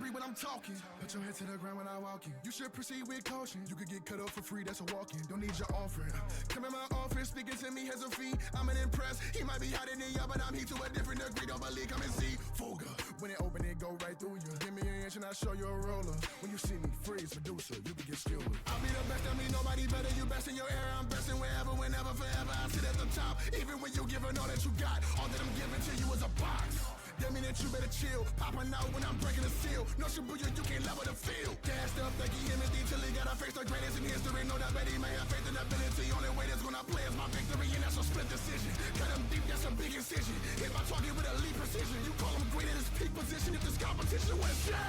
me when I'm talking. Put your head to the ground when I walk in. You should proceed with caution. You could get cut up for free, that's a walk-in. Don't need your offering. Come in my office, speaking to me as a fee. I'm an impress. He might be hiding in ya, but I'm here to a different degree. Don't believe, come and see. Fuga. When it open, it go right through you. Give me an inch and I'll show you a roller. When you see me, freeze, producer, you can get skilled with. I'll be the best, I mean nobody better. You best in your era, I'm best in wherever, whenever, forever. I sit at the top, even when you giving all that you got. All that I'm giving to you is a box. That mean that you better chill. Popping out when I'm breaking the seal. No Shibuya, you can't level the field. Gassed up, like he MSD till he got a face the greatest in history. Know that Betty may have faith in ability. Only way that's gonna play is my victory, and that's a split decision. Cut him deep, that's a big incision. Hit my target with elite precision. You call him great at his peak position. If this competition was shame.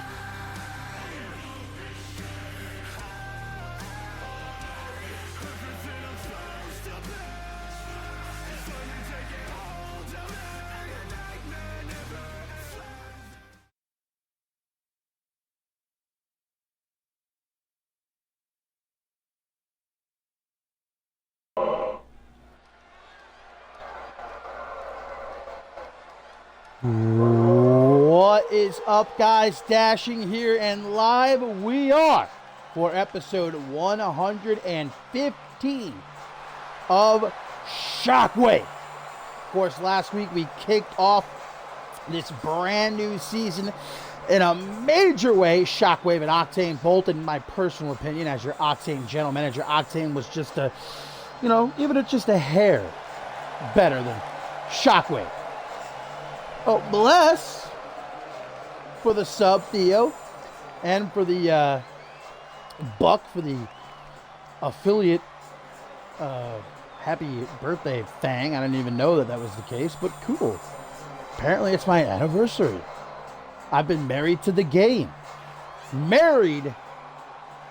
What is up, guys? Dashing here and live we are for episode 115 of Shockwave. Of course, last week we kicked off this brand new season in a major way. Shockwave and Octane, both in my personal opinion, as your Octane general manager, Octane was just a, even just a hair better than Shockwave. Oh, bless for the sub, Theo, and for the Buck for the affiliate happy birthday thing. I didn't even know that was the case, but cool. Apparently it's my anniversary. I've been married to the game. Married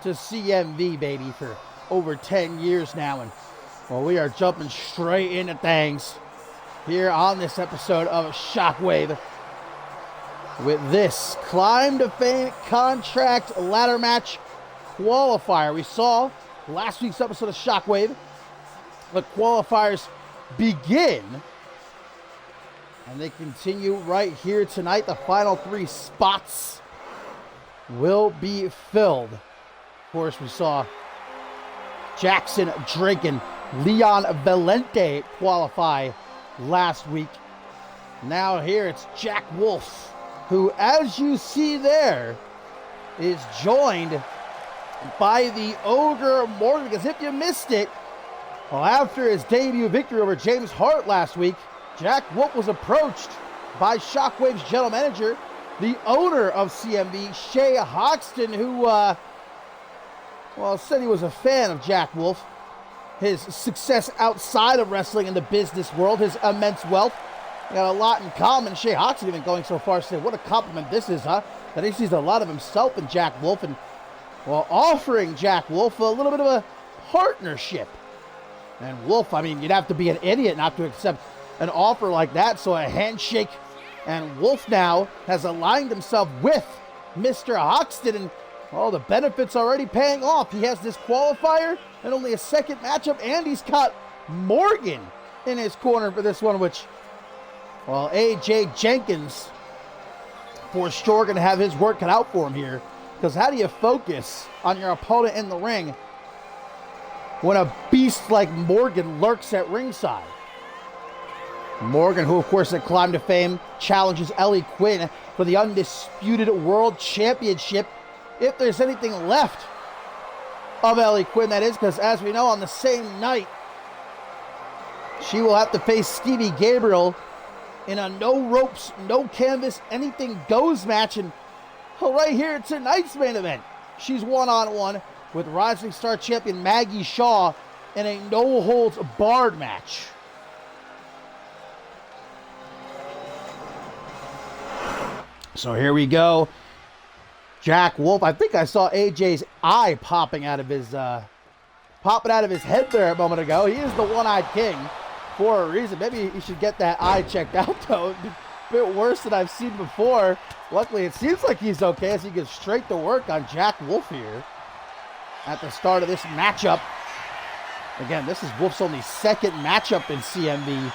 to CMV, baby, for over 10 years now. And, well, we are jumping straight into things here on this episode of Shockwave with this Climb to Fame contract ladder match qualifier. We saw last week's episode of Shockwave. The qualifiers begin and they continue right here tonight. The final 3 spots will be filled. Of course, we saw Jackson Drake and Leon Valente qualify last week. Now here it's Jack Wolf, who, as you see there, is joined by the Ogre Morgan. Because if you missed it, well, after his debut victory over James Hart last week, Jack Wolf was approached by Shockwave's general manager, the owner of CMV, Shay Hoxton, who said he was a fan of Jack Wolf, his success outside of wrestling in the business world, his immense wealth. They got a lot in common. Shay Hoxton even going so far as to say, what a compliment this is, huh? That he sees a lot of himself in Jack Wolf, and, well, offering Jack Wolf a little bit of a partnership. And Wolf, I mean, you'd have to be an idiot not to accept an offer like that, so a handshake. And Wolf now has aligned himself with Mr. Hoxton, and the benefits already paying off. He has this qualifier and only a second matchup, and he's got Morgan in his corner for this one, which, well, AJ Jenkins for sure going to have his work cut out for him here, because how do you focus on your opponent in the ring when a beast like Morgan lurks at ringside? Morgan, who of course at Climb to Fame challenges Ellie Quinn for the undisputed World Championship, if there's anything left of Ellie Quinn, that is, because as we know, on the same night, she will have to face Stevie Gabriel in a no ropes, no canvas, anything goes match. And right here at tonight's main event, she's one-on-one with Rising Star champion Maggie Shaw in a no holds barred match. So here we go. Jack Wolf, I think I saw AJ's eye popping out of his head there a moment ago. He is the one-eyed king for a reason. Maybe he should get that eye checked out, though. A bit worse than I've seen before. Luckily, it seems like he's okay as he gets straight to work on Jack Wolf here at the start of this matchup. Again, this is Wolf's only second matchup in CMV, and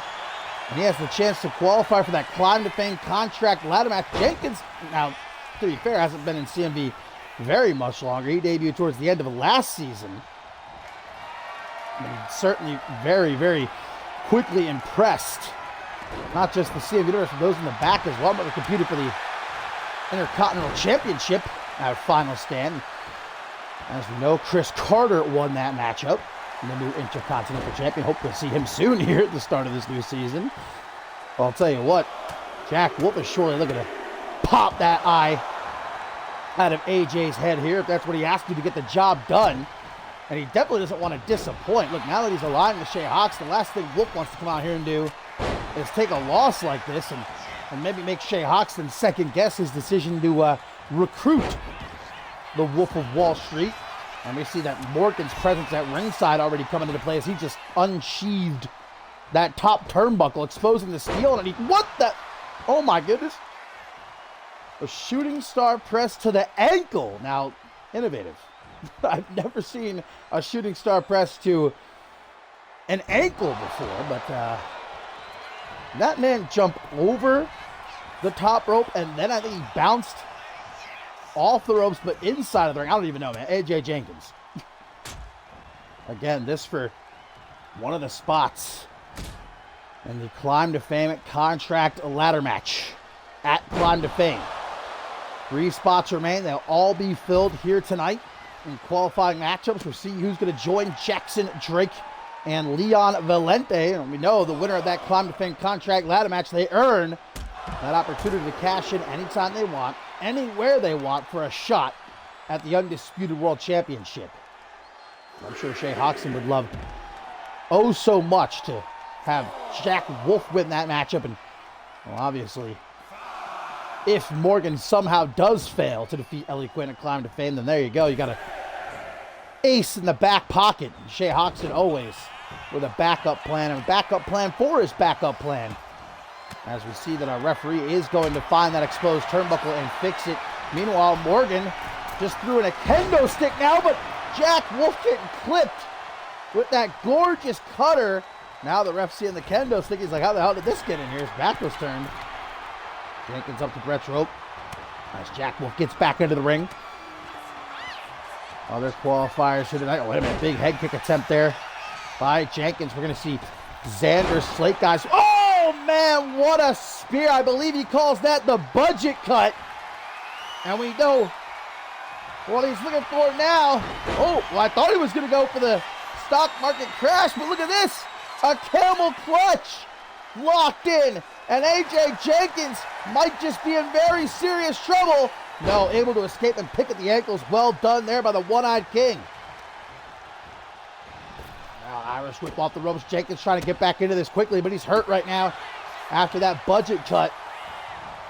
he has the chance to qualify for that Climb to Fame contract ladder match. Jenkins, now, to be fair, hasn't been in CMV very much longer. He debuted towards the end of last season. But he certainly very, very quickly impressed. Not just the CMV Universe, but those in the back as well. But they competed for the Intercontinental Championship at final stand. As we know, Chris Carter won that matchup. The new Intercontinental Champion. Hope to see him soon here at the start of this new season. Well, I'll tell you what, Jack Wolf is surely looking to pop that eye out of AJ's head here, if that's what he asked you to get the job done. And he definitely doesn't want to disappoint. Look, now that he's aligned with Shay Hawks, the last thing Wolf wants to come out here and do is take a loss like this and maybe make Shay Hoxton second guess his decision to recruit the Wolf of Wall Street. And we see that Morgan's presence at ringside already coming into play as he just unsheathed that top turnbuckle, exposing the steel underneath. What the? Oh my goodness. A shooting star press to the ankle. Now, innovative. I've never seen a shooting star press to an ankle before, but that man jumped over the top rope, and then I think he bounced off the ropes, but inside of the ring. I don't even know, man. AJ Jenkins. Again, this for one of the spots in the Climb to Fame contract ladder match at Climb to Fame. 3 spots remain. They'll all be filled here tonight in qualifying matchups. We'll see who's going to join Jackson Drake and Leon Valente. And we know the winner of that Climb to Fame contract ladder match, they earn that opportunity to cash in anytime they want, anywhere they want, for a shot at the Undisputed World Championship. I'm sure Shay Hoxton would love oh so much to have Jack Wolf win that matchup. And well, obviously, if Morgan somehow does fail to defeat Ellie Quinn and Climb to Fame, then there you go. You got an ace in the back pocket. Shay Hoxton always with a backup plan, and a backup plan for his backup plan. As we see that our referee is going to find that exposed turnbuckle and fix it. Meanwhile, Morgan just threw in a kendo stick now, but Jack Wolf getting clipped with that gorgeous cutter. Now the ref seeing the kendo stick, he's like, how the hell did this get in here? His back was turned. Jenkins up to Brett's rope. As Jack Wolf gets back into the ring. Other qualifiers here tonight. Oh, wait a minute. Big head kick attempt there by Jenkins. We're going to see Xander Slate, guys. Oh, man, what a spear. I believe he calls that the budget cut. And we know what he's looking for now. Oh, well, I thought he was going to go for the stock market crash, but look at this. A camel clutch locked in. And AJ Jenkins might just be in very serious trouble. No, able to escape and pick at the ankles. Well done there by the One-Eyed King. Now Irish whip off the ropes. Jenkins trying to get back into this quickly, but he's hurt right now after that budget cut.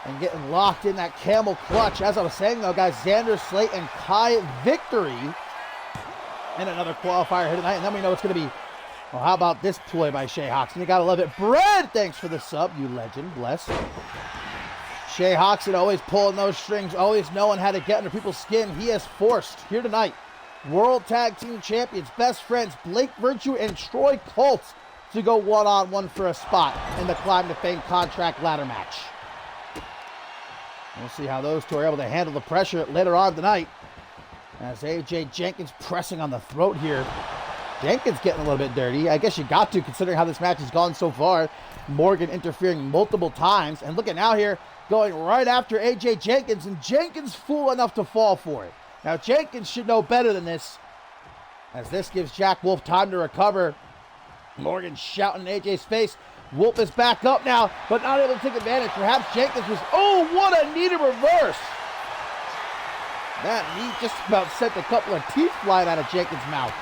And getting locked in that camel clutch. As I was saying, though, guys, Xander Slate and Kai Victory. And another qualifier here tonight. And then we know it's going to be, well, how about this play by Shay Hoxton? You got to love it. Brad, thanks for the sub, you legend. Bless. Shay Hoxton always pulling those strings, always knowing how to get under people's skin. He has forced, here tonight, World Tag Team Champions, best friends, Blake Virtue and Troy Colt, to go one-on-one for a spot in the Climb to Fame contract ladder match. We'll see how those two are able to handle the pressure later on tonight. As AJ Jenkins pressing on the throat here. Jenkins getting a little bit dirty. I guess you got to, considering how this match has gone so far. Morgan interfering multiple times. And look at now here, going right after AJ Jenkins. And Jenkins fool enough to fall for it. Now Jenkins should know better than this, as this gives Jack Wolf time to recover. Morgan shouting in AJ's face. Wolf is back up now, but not able to take advantage. Perhaps Jenkins was, oh, what a needed reverse. That knee just about sent a couple of teeth flying out of Jenkins' mouth.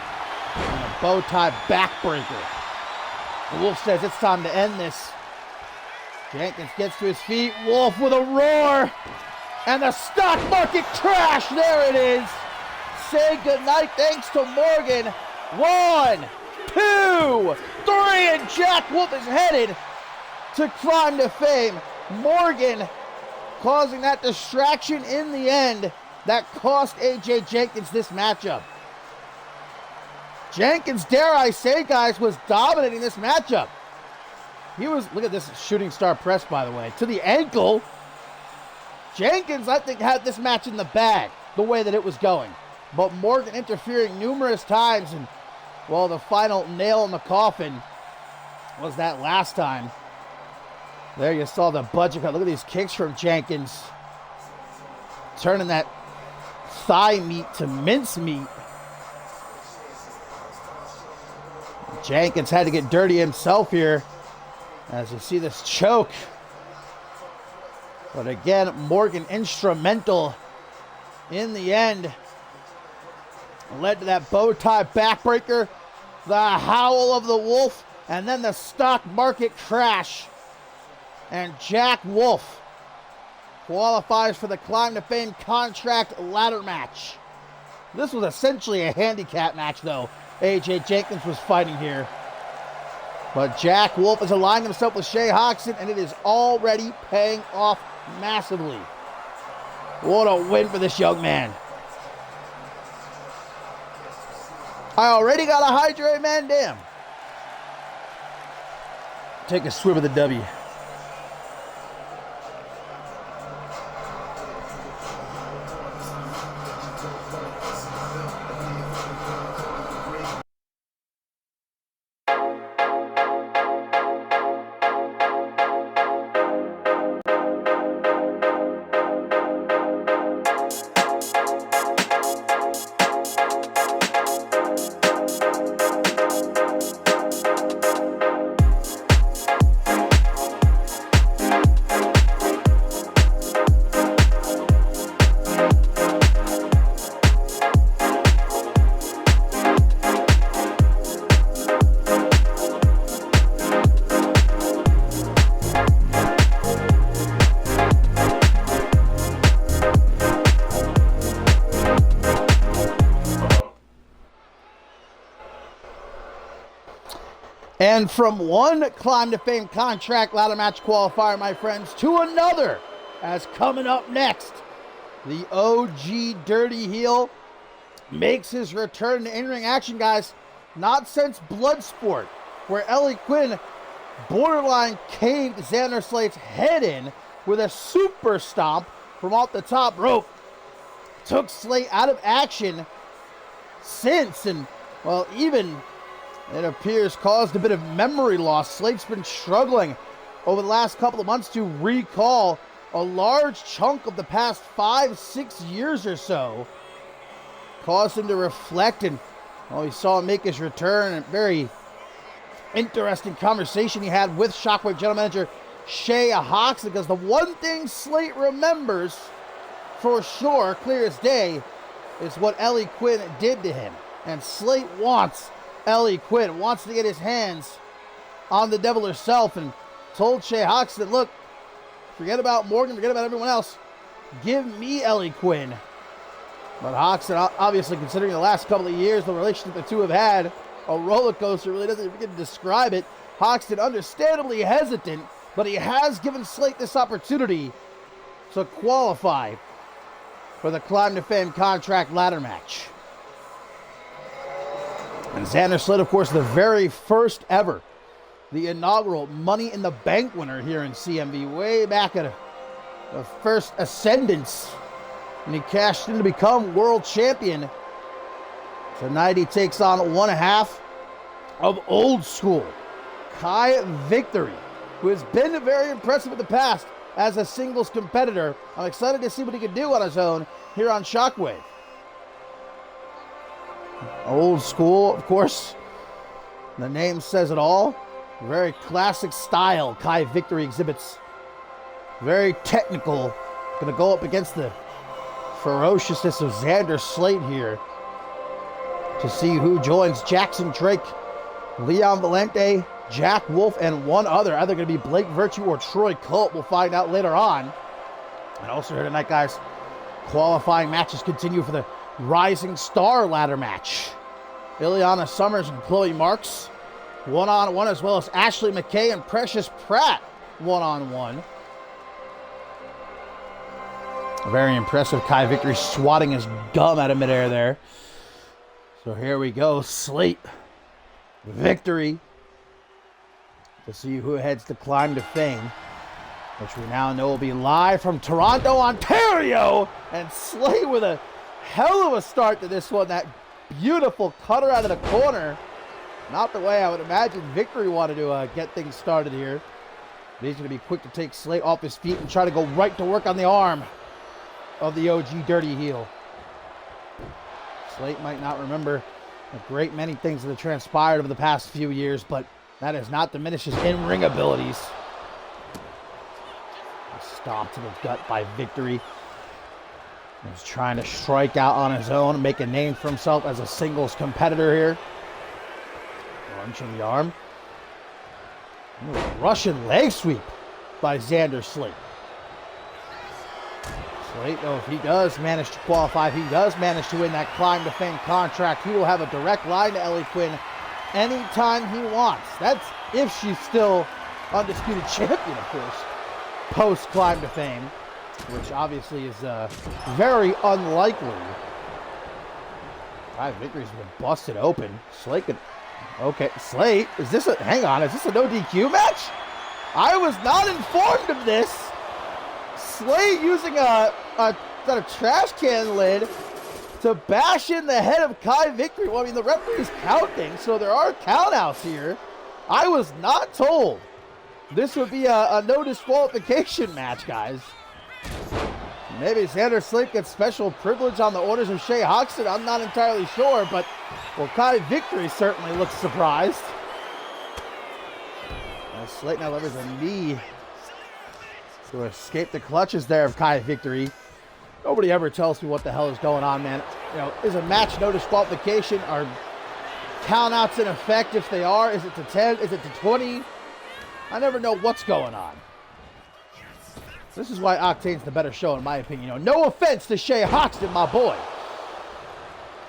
And a bow tie backbreaker. The Wolf says it's time to end this. Jenkins gets to his feet. Wolf with a roar. And the stock market crash. There it is. Say goodnight. Thanks to Morgan. 1, 2, 3. And Jack Wolf is headed to Climb to Fame. Morgan causing that distraction in the end that cost AJ Jenkins this matchup. Jenkins, dare I say, guys, was dominating this matchup. He was, look at this shooting star press, by the way, to the ankle. Jenkins, I think, had this match in the bag, the way that it was going. But Morgan interfering numerous times, and, well, the final nail in the coffin was that last time. There you saw the budget cut. Look at these kicks from Jenkins. Turning that thigh meat to mince meat. Jenkins had to get dirty himself here as you see this choke. But again, Morgan instrumental in the end. Led to that bow tie backbreaker, the howl of the wolf, and then the stock market crash. And Jack Wolf qualifies for the Climb to Fame contract ladder match. This was essentially a handicap match, though. AJ Jenkins was fighting here. But Jack Wolf has aligned himself with Shea Hoxton, and it is already paying off massively. What a win for this young man. I already got a hydrate, man. Damn. Take a swim of the W. And from one Climb to Fame contract ladder match qualifier, my friends, to another, as coming up next, the OG Dirty Heel makes his return to in-ring action, guys. Not since Bloodsport, where Ellie Quinn borderline caved Xander Slate's head in with a super stomp from off the top rope. Took Slate out of action since, and, well, even it appears caused a bit of memory loss. Slate's been struggling over the last couple of months to recall a large chunk of the past 5-6 years or so. Caused him to reflect, and, well, we saw him make his return. A very interesting conversation he had with Shockwave General Manager Shea Hoxton, because the one thing Slate remembers for sure, clear as day, is what Ellie Quinn did to him. And Slate wants Ellie Quinn, wants to get his hands on the devil herself, and told Shea Hoxton, look, forget about Morgan, forget about everyone else. Give me Ellie Quinn. But Hoxton, obviously, considering the last couple of years, the relationship the two have had, a roller coaster, really doesn't even get to describe it. Hoxton understandably hesitant, but he has given Slate this opportunity to qualify for the Climb to Fame contract ladder match. And Xander Slate, of course, the very first ever, the inaugural Money in the Bank winner here in CMV, way back at the first Ascendance, and he cashed in to become world champion. Tonight he takes on one half of Old School, Kai Victory, who has been very impressive in the past as a singles competitor. I'm excited to see what he can do on his own here on Shockwave. Old School, of course, the name says it all. Very classic style Kai Victory exhibits. Very technical. Going to go up against the ferociousness of Xander Slate here to see who joins Jackson Drake, Leon Valente, Jack Wolf, and one other. Either going to be Blake Virtue or Troy Colt. We'll find out later on. And also here tonight, guys, qualifying matches continue for the Rising Star ladder match. Ileana Summers and Chloe Marks one-on-one, as well as Ashley McKay and Precious Pratt one-on-one. Very impressive. Kai Victory swatting his gum out of midair there. So here we go. Slate Victory to see who heads to Climb to Fame. which we now know will be live from Toronto, Ontario. And Slate with a hell of a start to this one. That beautiful cutter out of the corner. Not the way I would imagine Victory wanted to get things started here. But he's going to be quick to take Slate off his feet and try to go right to work on the arm of the OG Dirty Heel. Slate might not remember a great many things that have transpired over the past few years, but that has not diminished his in-ring abilities. Stomped to the gut by Victory. He's trying to strike out on his own and make a name for himself as a singles competitor here. Lunge of the arm. Ooh, Russian leg sweep by Xander Slate. Slate, though, if he does manage to qualify, if he does manage to win that Climb to Fame contract, he will have a direct line to Ellie Quinn anytime he wants. That's if she's still undisputed champion, of course, post Climb to Fame, which obviously is very unlikely. Victory's been busted open. Slate could... Okay, Slate, is this a... Hang on, is this a no DQ match? I was not informed of this. Slate using a trash can lid to bash in the head of Kai Victory. Well, I mean, the referee's counting, so there are countouts here. I was not told this would be a no disqualification match, guys. Maybe Xander Slate gets special privilege on the orders of Shea Hoxton. I'm not entirely sure, but, well, Kai Victory certainly looks surprised. As Slate now levers a knee to escape the clutches there of Kai Victory. Nobody ever tells me what the hell is going on, man. You know, is a match no disqualification? Are countouts in effect? If they are, is it to 10? Is it to 20? I never know what's going on. This is why Octane's the better show, in my opinion. You know, no offense to Shea Hoxton, my boy.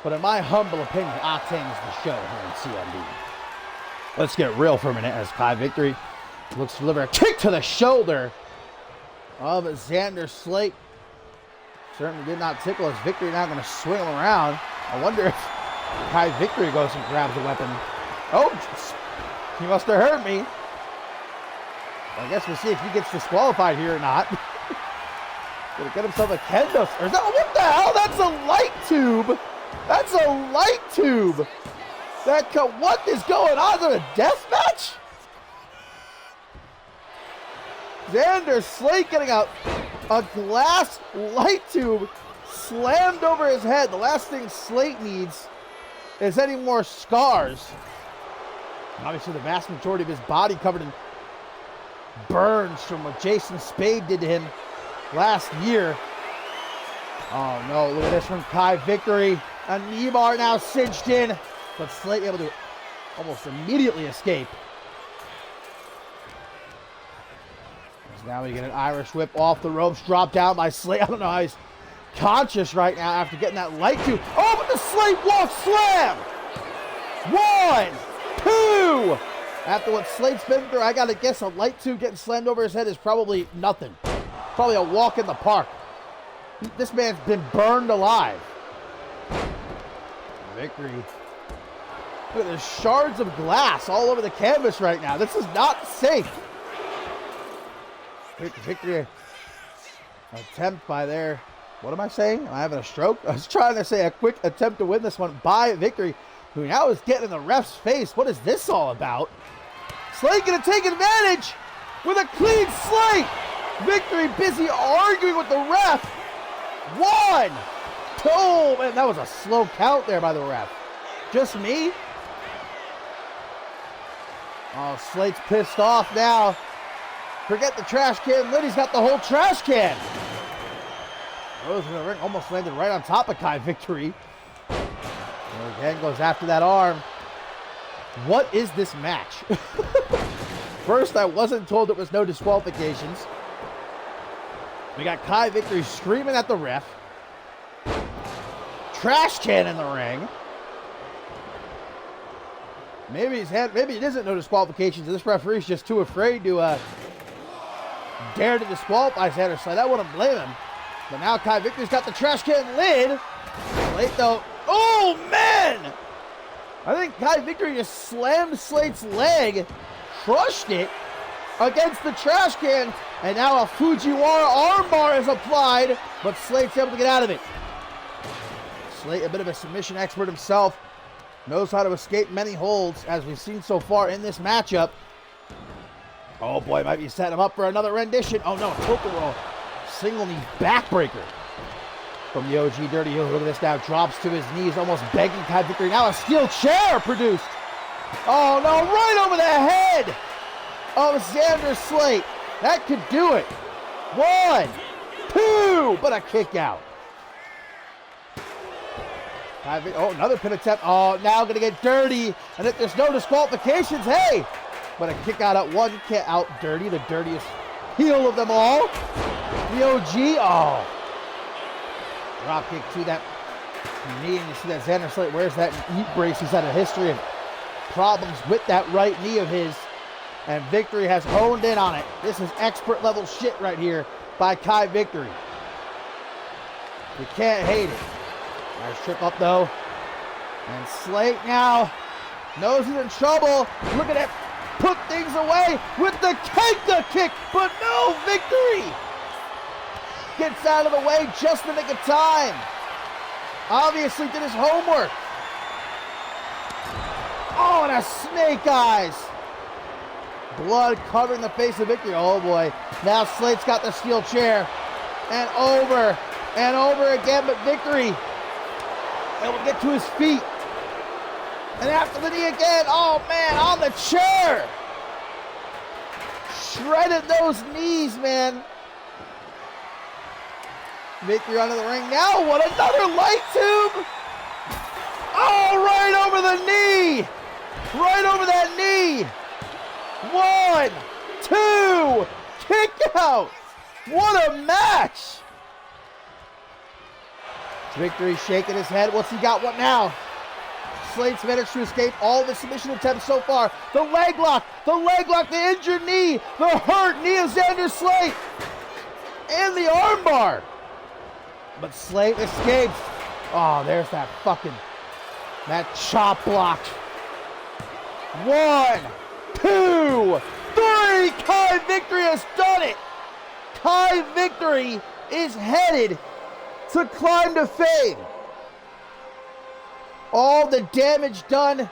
But in my humble opinion, Octane is the show here in CMV. Let's get real for a minute as Kai Victory looks to deliver a kick to the shoulder of Xander Slate. Certainly did not tickle his Victory. Now going to swing him around. I wonder if Kai Victory goes and grabs the weapon. Oh, he must have heard me. I guess we'll see if he gets disqualified here or not. Gonna get himself a kendo. Or is that, what the hell? That's a light tube. That's a light tube. What is going on? Is it a death match? Xander Slate getting a glass light tube slammed over his head. The last thing Slate needs is any more scars. Obviously, the vast majority of his body covered in burns from what Jason Spade did to him last year. Oh no, look at this from Kai Victory. A knee bar now cinched in, but Slate able to almost immediately escape. So now we get an Irish whip off the ropes, drop down by Slate. I don't know how he's conscious right now after getting that light tube. Oh, but the Slate walk slam! 1, 2. After what Slate's been through, I gotta guess a light tube getting slammed over his head is probably nothing. Probably a walk in the park. This man's been burned alive. Victory. Look at the shards of glass all over the canvas right now. This is not safe. Victory. Attempt by there. What am I saying? Am I having a stroke? I was trying to say a quick attempt to win this one by Victory, who now is getting in the ref's face. What is this all about? Slate gonna take advantage with a clean Slate. Victory busy arguing with the ref. 1, 2. Man, that was a slow count there by the ref. Just me? Oh, Slate's pissed off now. Forget the trash can lid. He's got the whole trash can. Rose in the ring almost landed right on top of Kai Victory. And again goes after that arm. What is this match? First, I wasn't told it was no disqualifications. We got Kai Victory screaming at the ref. Trash can in the ring. Maybe it isn't no disqualifications. This referee's just too afraid to dare to disqualify Xander Slate. I wouldn't blame him. But now Kai Victory's got the trash can lid. Slate though. Oh man! I think Kai Victory just slammed Slate's leg, crushed it against the trash can, And now a Fujiwara armbar is applied, but Slate's able to get out of it. Slate, a bit of a submission expert himself, knows how to escape many holds, as we've seen so far in this matchup. Oh boy, might be setting him up for another rendition. Oh no, tilt-a-whirl. Single knee backbreaker from the OG Dirty Heel. Look at this now, drops to his knees, almost begging Kai Victory. Now a steel chair produced. Oh no, right over the head of Xander Slate. That could do it. 1, 2, but a kick out. Oh, another pin attempt. Oh, now going to get dirty. And if there's no disqualifications, hey. But a kick out at 1, kick out Dirty, the dirtiest heel of them all. The OG, oh. Drop kick to that knee, and you see that Xander Slate wears that knee brace. He's had a history of problems with that right knee of his. And Victory has honed in on it. This is expert level shit right here by Kai Victory. You can't hate it. Nice trip up though. And Slate now knows he's in trouble. Look at it. Put things away with the Kenta kick. But no, Victory gets out of the way just in the nick of time. Obviously did his homework. Oh, and a snake eyes. Blood covering the face of Victory. Oh boy. Now Slate's got the steel chair. And over again, but Victory able to get to his feet. And after the knee again. Oh man, on the chair. Shredded those knees, man. Victory onto the ring. Now what? Another light tube. Oh, right over the knee. Right over that knee. 1, 2, kick out. What a match. Victory shaking his head. What's he got? What now? Slate's managed to escape all of his submission attempts so far. The leg lock, the injured knee, the hurt knee of Xander Slate, and the armbar. But Slate escapes. Oh, there's that chop block. 1, 2, 3. Kai Victory has done it. Kai Victory is headed to climb to fame. All the damage done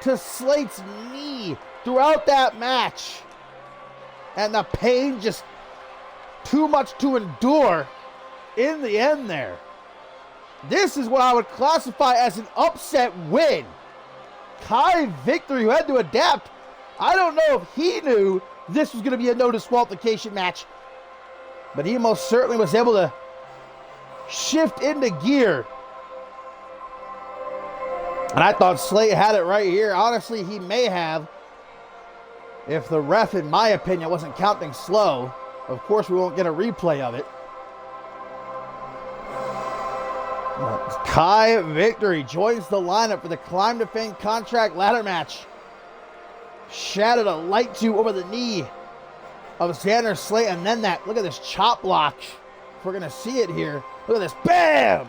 to Slate's knee throughout that match. And the pain just too much to endure in the end there. This is what I would classify as an upset win. Kai Victory, who had to adapt. I don't know if he knew this was going to be a no disqualification match, but he most certainly was able to shift into gear. And I thought Slate had it right here. Honestly, he may have, if the ref, in my opinion, wasn't counting slow. Of course, we won't get a replay of it. Kai Victory joins the lineup for the Climb to Fame contract ladder match. Shattered a light tube over the knee of Xander Slate, and then look at this chop block. If we're going to see it here. Look at this. Bam!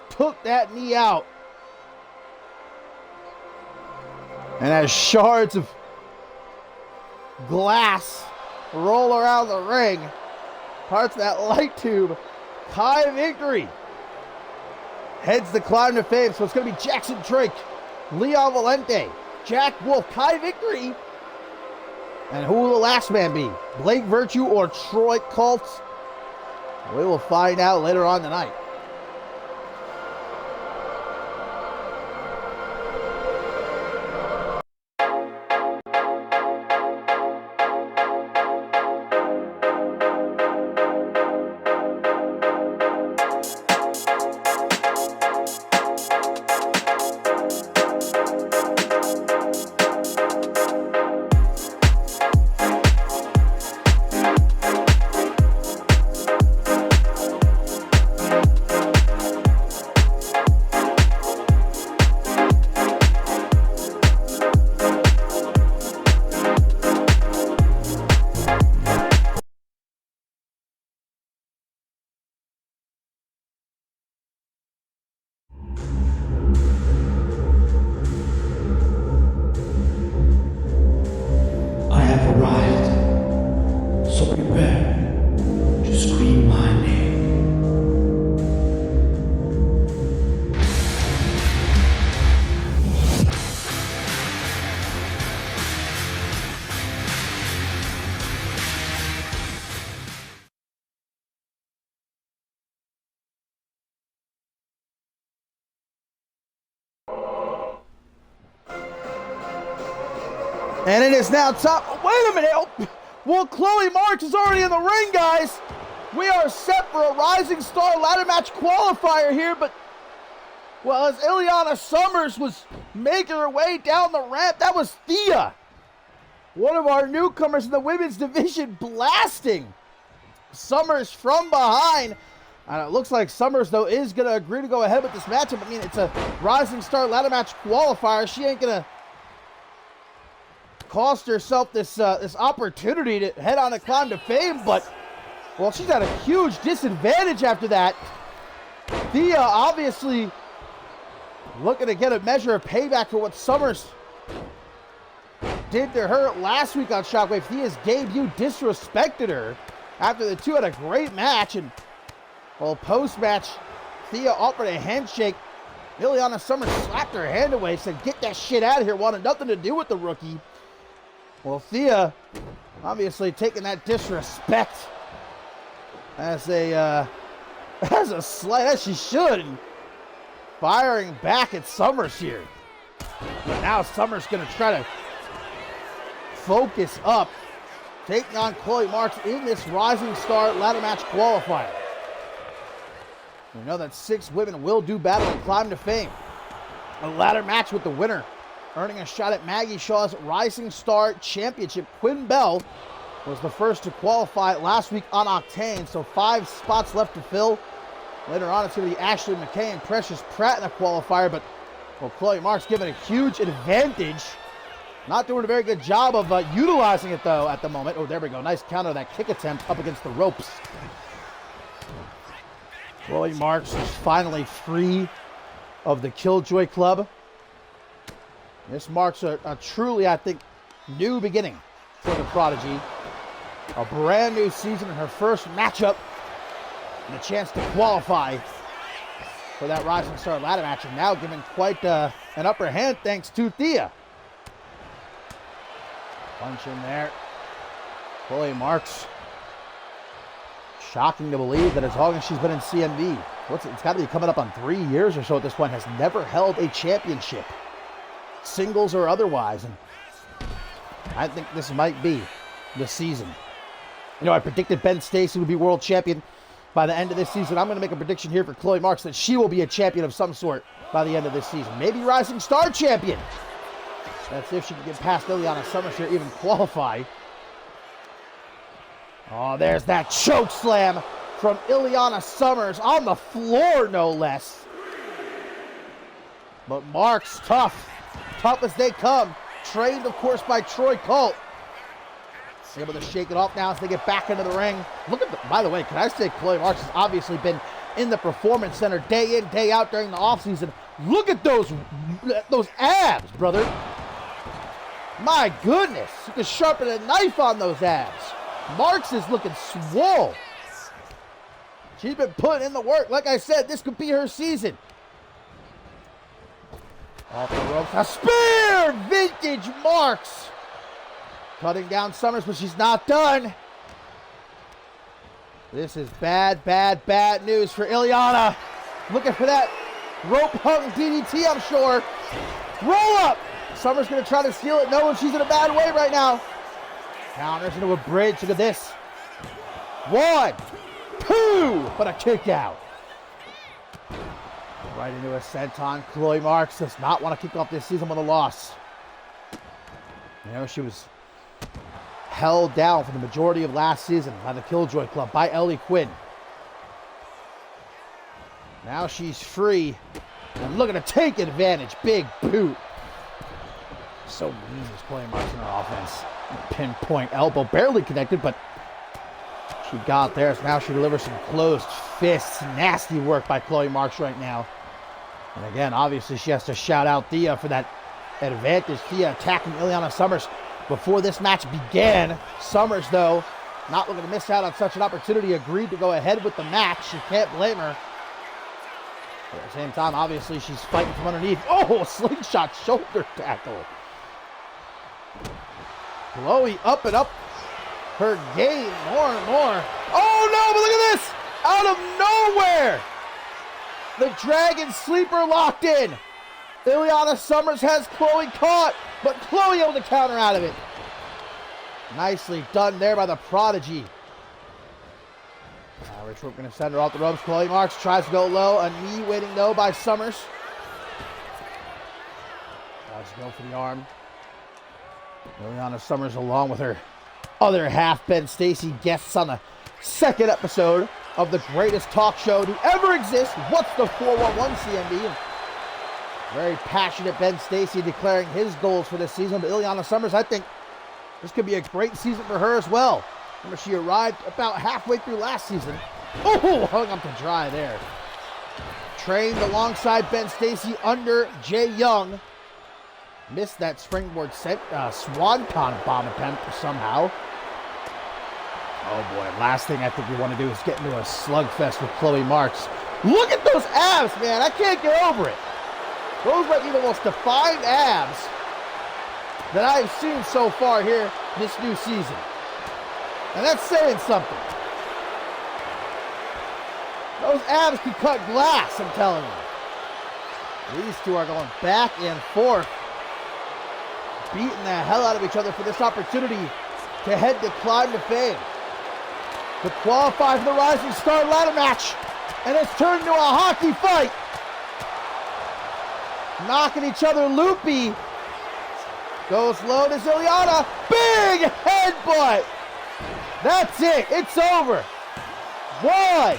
Took that knee out. And as shards of glass roll around the ring, parts of that light tube, Kai Victory heads the Climb to Fame. So it's going to be Jackson Drake, Leon Valente, Jack Wolf, Kai Victory. And who will the last man be? Blake Virtue or Troy Colts? We will find out later on tonight. And it is now top. Wait a minute. Oh, well, Chloe Marks is already in the ring, guys. We are set for a Rising Star ladder match qualifier here, but, well, as Ileana Summers was making her way down the ramp, that was Thea, one of our newcomers in the women's division, blasting Summers from behind. And it looks like Summers, though, is going to agree to go ahead with this matchup. I mean, it's a Rising Star ladder match qualifier. She ain't going to cost herself this opportunity to head on a climb to fame, but, well, she's at a huge disadvantage after that. Thea obviously looking to get a measure of payback for what Summers did to her last week on Shockwave. Thea's debut disrespected her after the two had a great match, and, well, post-match, Thea offered a handshake. Ileana Summers slapped her hand away, said, "Get that shit out of here," wanted nothing to do with the rookie. Well, Thea obviously taking that disrespect as a slight, as she should, and firing back at Summers here. But now Summers going to try to focus up, taking on Chloe Marks in this Rising Star ladder match qualifier. We know that 6 women will do battle and climb to fame. A ladder match with the winner earning a shot at Maggie Shaw's Rising Star Championship. Quinn Bell was the first to qualify last week on Octane, so 5 spots left to fill. Later on, it's going to be Ashley McKay and Precious Pratt in a qualifier, but, well, Chloe Marks given a huge advantage. Not doing a very good job of utilizing it, though, at the moment. Oh, there we go. Nice counter, that kick attempt up against the ropes. Chloe Marks is finally free of the Killjoy Club. This marks a truly, I think, new beginning for the Prodigy. A brand new season in her first matchup, and a chance to qualify for that Rising Star ladder match, and now given quite an upper hand thanks to Thea. Punch in there. Chloe Marks. Shocking to believe that as long as she's been in CMV, it's got to be coming up on 3 years or so at this point, has never held a championship, singles or otherwise. And I think this might be the season. You know, I predicted Ben Stacy would be world champion by the end of this season. I'm going to make a prediction here for Chloe Marks that she will be a champion of some sort by the end of this season. Maybe Rising Star champion. That's if she can get past Ileana Summers here, even qualify. Oh, there's that choke slam from Ileana Summers on the floor, no less. But Marks, tough as they come. Trained, of course, by Troy Colt. Able to shake it off now as they get back into the ring. Look at the, by the way, can I say Chloe Marks has obviously been in the Performance Center day in, day out during the offseason. Look at those abs, brother. My goodness. You can sharpen a knife on those abs. Marks is looking swole. She's been putting in the work. Like I said, this could be her season. Off the ropes. A spear! Vintage Marks. Cutting down Summers, but she's not done. This is bad news for Ileana. Looking for that rope hung DDT, I'm sure. Roll up. Summers going to try to steal it, knowing she's in a bad way right now. Counters into a bridge. Look at this. 1, 2, but a kick out. Right into a senton. Chloe Marks does not want to kick off this season with a loss. You know, she was held down for the majority of last season by the Killjoy Club, by Ellie Quinn. Now she's free and looking to take advantage. Big boot. So mean is Chloe Marks in her offense. Pinpoint elbow, barely connected, but she got there. So now she delivers some closed fists. Nasty work by Chloe Marks right now. And again, obviously she has to shout out Thea for that advantage. Thea attacking Ileana Summers before this match began. Summers, though, not looking to miss out on such an opportunity, agreed to go ahead with the match. You can't blame her. But at the same time, obviously, she's fighting from underneath. Oh, slingshot shoulder tackle. Chloe up and up her game more and more. Oh, no, but look at this. Out of nowhere. The Dragon Sleeper locked in. Ileana Summers has Chloe caught, but Chloe able to counter out of it. Nicely done there by the Prodigy. Rich Rope going to send her off the ropes. Chloe Marks tries to go low. A knee waiting though by Summers. Tries to go for the arm. Ileana Summers along with her other half, Ben Stacy, guests on the second episode of the greatest talk show to ever exist, What's the 411 CMV? Very passionate Ben Stacy declaring his goals for this season. But Ileana Summers, I think this could be a great season for her as well. Remember, she arrived about halfway through last season. Oh, hung up to dry there. Trained alongside Ben Stacy under Jay Young. Missed that springboard set, Swanton bomb attempt somehow. Oh boy, last thing I think we want to do is get into a slugfest with Chloe Marks. Look at those abs, man. I can't get over it. Those might be the most defined abs that I've seen so far here this new season. And that's saying something. Those abs can cut glass, I'm telling you. These two are going back and forth, beating the hell out of each other for this opportunity to head to Climb to Fame. To qualify for the Rising Star ladder match. And it's turned into a hockey fight. Knocking each other loopy. Goes low to Ileana. Big headbutt. That's it. It's over. 1,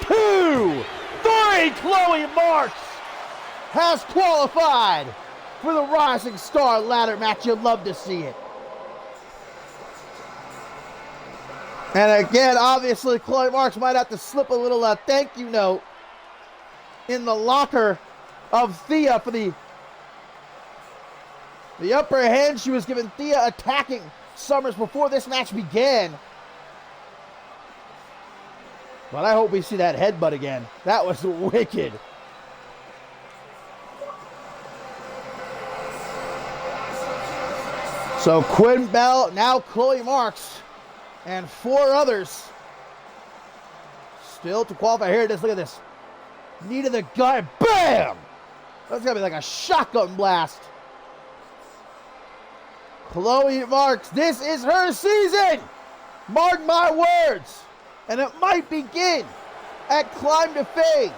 2, 3. Chloe Marks has qualified for the Rising Star ladder match. You'd love to see it. And again, obviously, Chloe Marks might have to slip a little thank you note in the locker of Thea for the upper hand she was giving Thea attacking Summers before this match began. But I hope we see that headbutt again. That was wicked. So Quinn Bell, now Chloe Marks, and 4 others still to qualify. Here it is. Look at this. Knee to the gut. Bam! That's going to be like a shotgun blast. Chloe Marks, this is her season. Mark my words. And it might begin at Climb to Fame.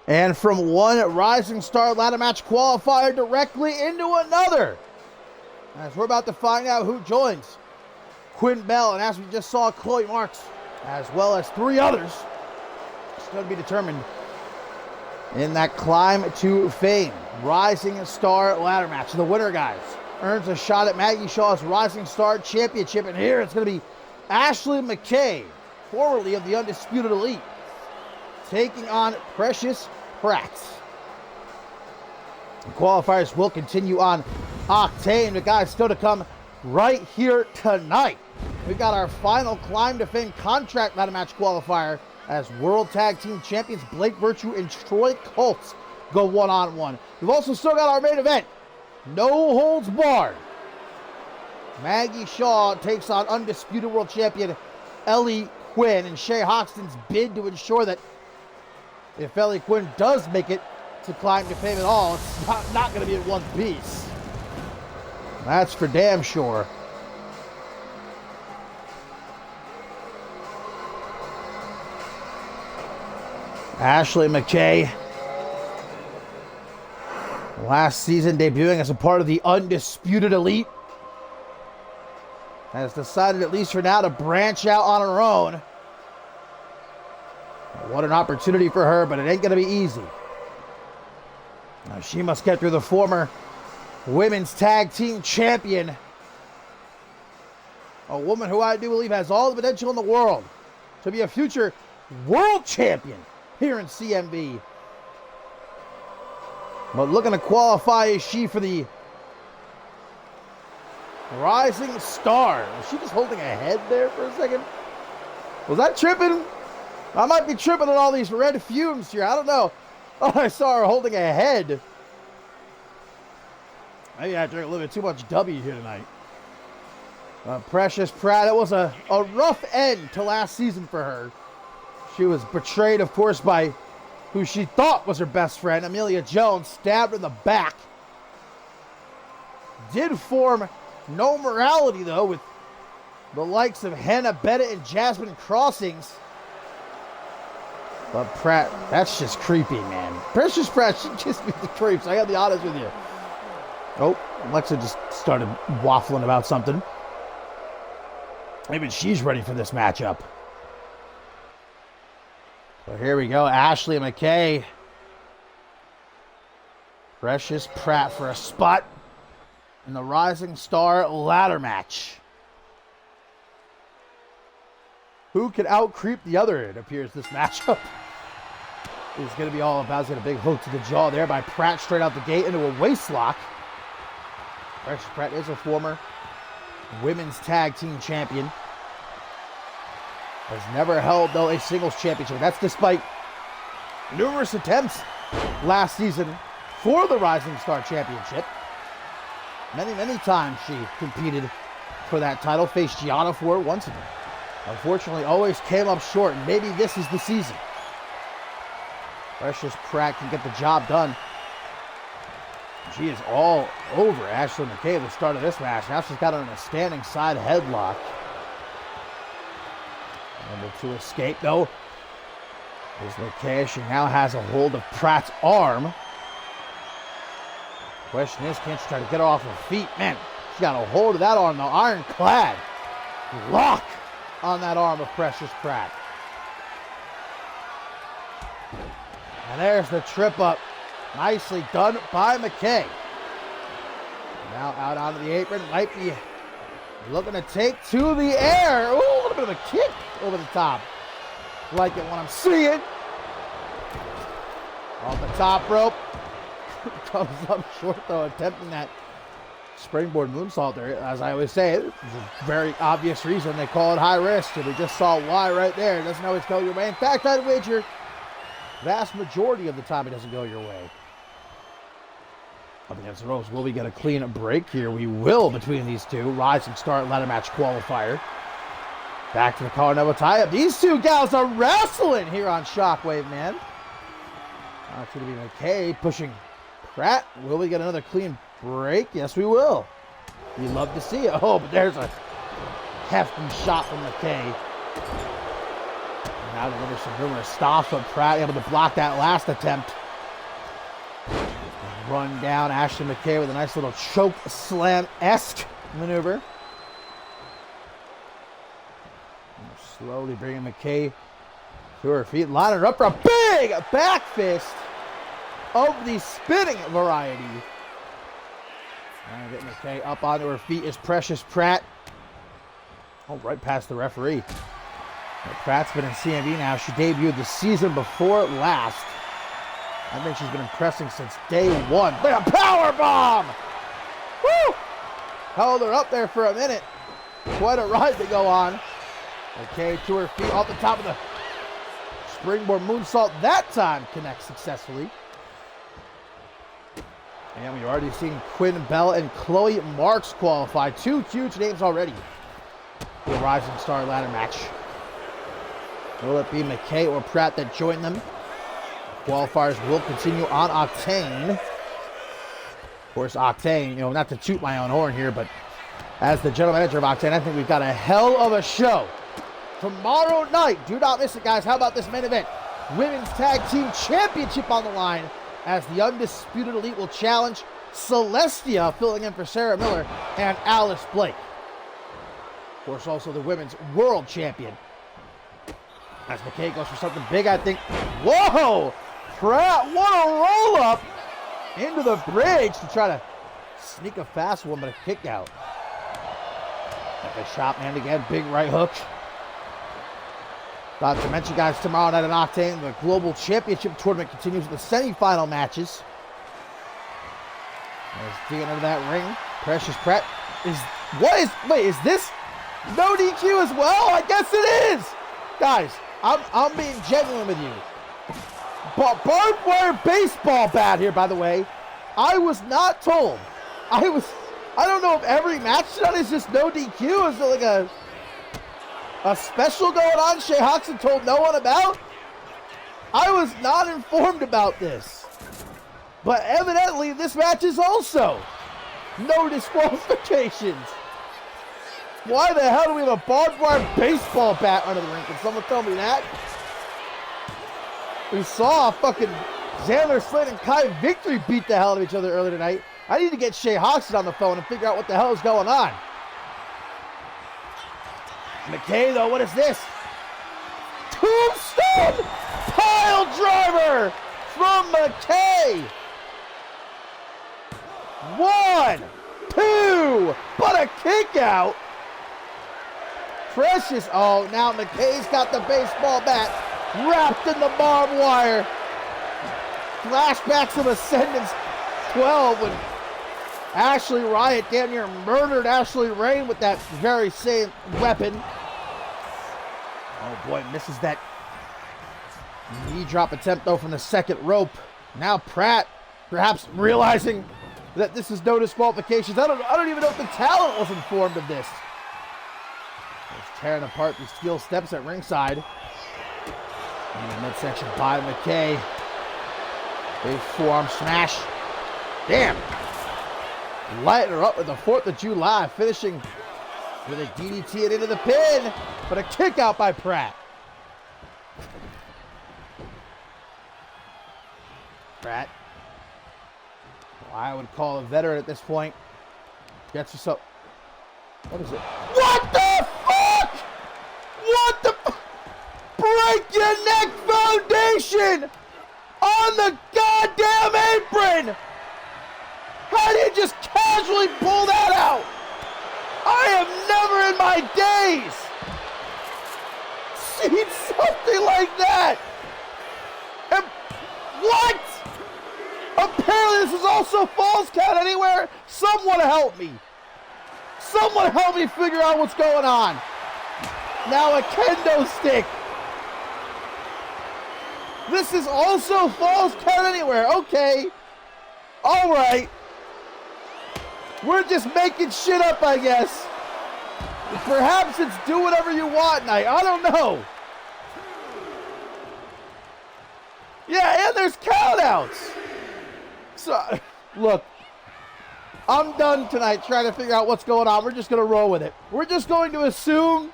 And from one Rising Star ladder match qualifier directly into another. As we're about to find out who joins Quinn Bell, and as we just saw, Chloe Marks, as well as 3 others, it's going to be determined in that Climb to Fame Rising Star ladder match. The winner, guys, earns a shot at Maggie Shaw's Rising Star Championship. And here it's going to be Ashley McKay, formerly of the Undisputed Elite, taking on Precious Pratt. The qualifiers will continue on Octane. The guys still to come right here tonight. We got our final Climb to Fame contract ladder match qualifier as World Tag Team Champions Blake Virtue and Troy Colts go one-on-one. We've also still got our main event, no holds barred. Maggie Shaw takes on Undisputed World Champion Ellie Quinn, and Shay Hoxton's bid to ensure that if Ellie Quinn does make it to Climb to Fame at all, it's not going to be in one piece. That's for damn sure. Ashley McKay, last season debuting as a part of the Undisputed Elite, has decided, at least for now, to branch out on her own. What an opportunity for her, but it ain't going to be easy. Now, she must get through the former women's tag team champion, a woman who I do believe has all the potential in the world to be a future world champion here in CMV. But looking to qualify is she for the Rising Star. Was she just holding a head there for a second? Was that tripping? I might be tripping on all these red fumes here. I don't know. Oh, I saw her holding a head. Maybe I drank a little bit too much W here tonight. Precious Pratt, it was a rough end to last season for her. She was betrayed, of course, by who she thought was her best friend, Amelia Jones, stabbed her in the back. Did form no morality, though, with the likes of Hannah Bennett and Jasmine Crossings. But Pratt, that's just creepy, man. Precious Pratt, she gives me the creeps. I gotta be honest with you. Oh, Alexa just started waffling about something. Maybe she's ready for this matchup. So here we go. Ashley McKay. Precious Pratt for a spot in the Rising Star ladder match. Who can out-creep the other, it appears, this matchup is going to be all about. He's got a big hook to the jaw there by Pratt straight out the gate into a waist lock. Precious Pratt is a former women's tag team champion. Has never held, though, a singles championship. That's despite numerous attempts last season for the Rising Star Championship. Many, many times she competed for that title, faced Gianna for it once, and unfortunately always came up short. And maybe this is the season. Precious Pratt can get the job done. She is all over Ashley McKay at the start of this match. Now she's got her in a standing side headlock. Able to escape, though, is McKay. She now has a hold of Pratt's arm. Question is, can she try to get her off her feet? Man, she got a hold of that arm, though. Ironclad lock on that arm of Precious Pratt. And there's the trip up. Nicely done by McKay. Now out onto the apron. Might be looking to take to the air. Ooh, a little bit of a kick over the top. Like it when I'm seeing. Off the top rope. Comes up short, though, attempting that springboard moonsault there. As I always say, it's a very obvious reason they call it high risk, and we just saw why right there. It doesn't always go your way. In fact, I'd wager vast majority of the time it doesn't go your way. Up against the ropes. Will we get a clean break here? We will between these two. Rising Star ladder match qualifier. Back to the collar double tie-up. These two gals are wrestling here on Shockwave, man. Now it's going to be McKay pushing Pratt. Will we get another clean break? Yes, we will. We love to see it. Oh, but there's a hefty shot from McKay. Now delivers some numerous stops, but Pratt able to block that last attempt. Run down Ashley McKay with a nice little choke slam-esque maneuver. Slowly bringing McKay to her feet, lining her up for a big back fist of the spinning variety. And get McKay up onto her feet is Precious Pratt. Oh, right past the referee. But Pratt's been in CMV now. She debuted the season before last. I think she's been impressing since day one. Look at a power bomb! Woo! Held her up there for a minute. Quite a ride to go on. Okay, to her feet off the top of the springboard moonsault. That time connects successfully. And we've already seen Quinn Bell and Chloe Marks qualify. Two huge names already for the Rising Star ladder match. Will it be McKay or Pratt that join them? Qualifiers will continue on Octane. Of course, Octane, not to toot my own horn here, but as the general manager of Octane, I think we've got a hell of a show tomorrow night. Do not miss it, guys. How about this main event? Women's Tag Team Championship on the line as the Undisputed Elite will challenge Celestia, filling in for Sarah Miller, and Alice Blake. Of course, also the Women's World Champion. As McKay goes for something big, I think. Whoa! Pratt, what a roll-up into the bridge to try to sneak a fast one, but a kick out. Like a shot man again, big right hook. Not to mention, guys, tomorrow night at Octane, the Global Championship Tournament continues with the semifinal matches. As digging into that ring, Precious Pratt is this no DQ as well? I guess it is! Guys, I'm being genuine with you. Barbed wire baseball bat here, by the way. I was not told. I don't know if every match tonight is just no DQ. Is there like a special going on Shay Hoxton told no one about? I was not informed about this. But evidently this match is also no disqualifications. Why the hell do we have a barbed wire baseball bat under the ring? Can someone tell me that? We saw fucking Xander Slade and Kai Victory beat the hell out of each other earlier tonight. I need to get Shay Hoxton on the phone and figure out what the hell is going on. McKay, though, what is this? Tombstone pile driver from McKay. 1, 2, but a kick out. Precious, oh, now McKay's got the baseball bat wrapped in the barbed wire. Flashbacks of Ascendance 12 when Ashley Riot damn near murdered Ashley Rain with that very same weapon. Oh boy, misses that knee drop attempt though from the second rope. Now Pratt, perhaps realizing that this is no disqualifications. I don't even know if the talent was informed of this. He's tearing apart the steel steps at ringside. In the midsection by McKay. Big forearm smash. Damn. Lighting her up with the 4th of July, finishing with a DDT and into the pin, but a kick out by Pratt. Pratt, who I would call a veteran at this point, gets herself. What is it? What the fuck? What the? Break your neck foundation on the goddamn apron. How do you just casually pull that out? I have never in my days seen something like that. And what? Apparently this is also Falls Count Anywhere. Someone help me. Someone help me figure out what's going on. Now a kendo stick. This is also Falls Count Anywhere. Okay. All right. We're just making shit up, I guess. Perhaps it's do whatever you want night. I don't know. Yeah, and there's countouts. So, look. I'm done tonight trying to figure out what's going on. We're just going to roll with it. We're just going to assume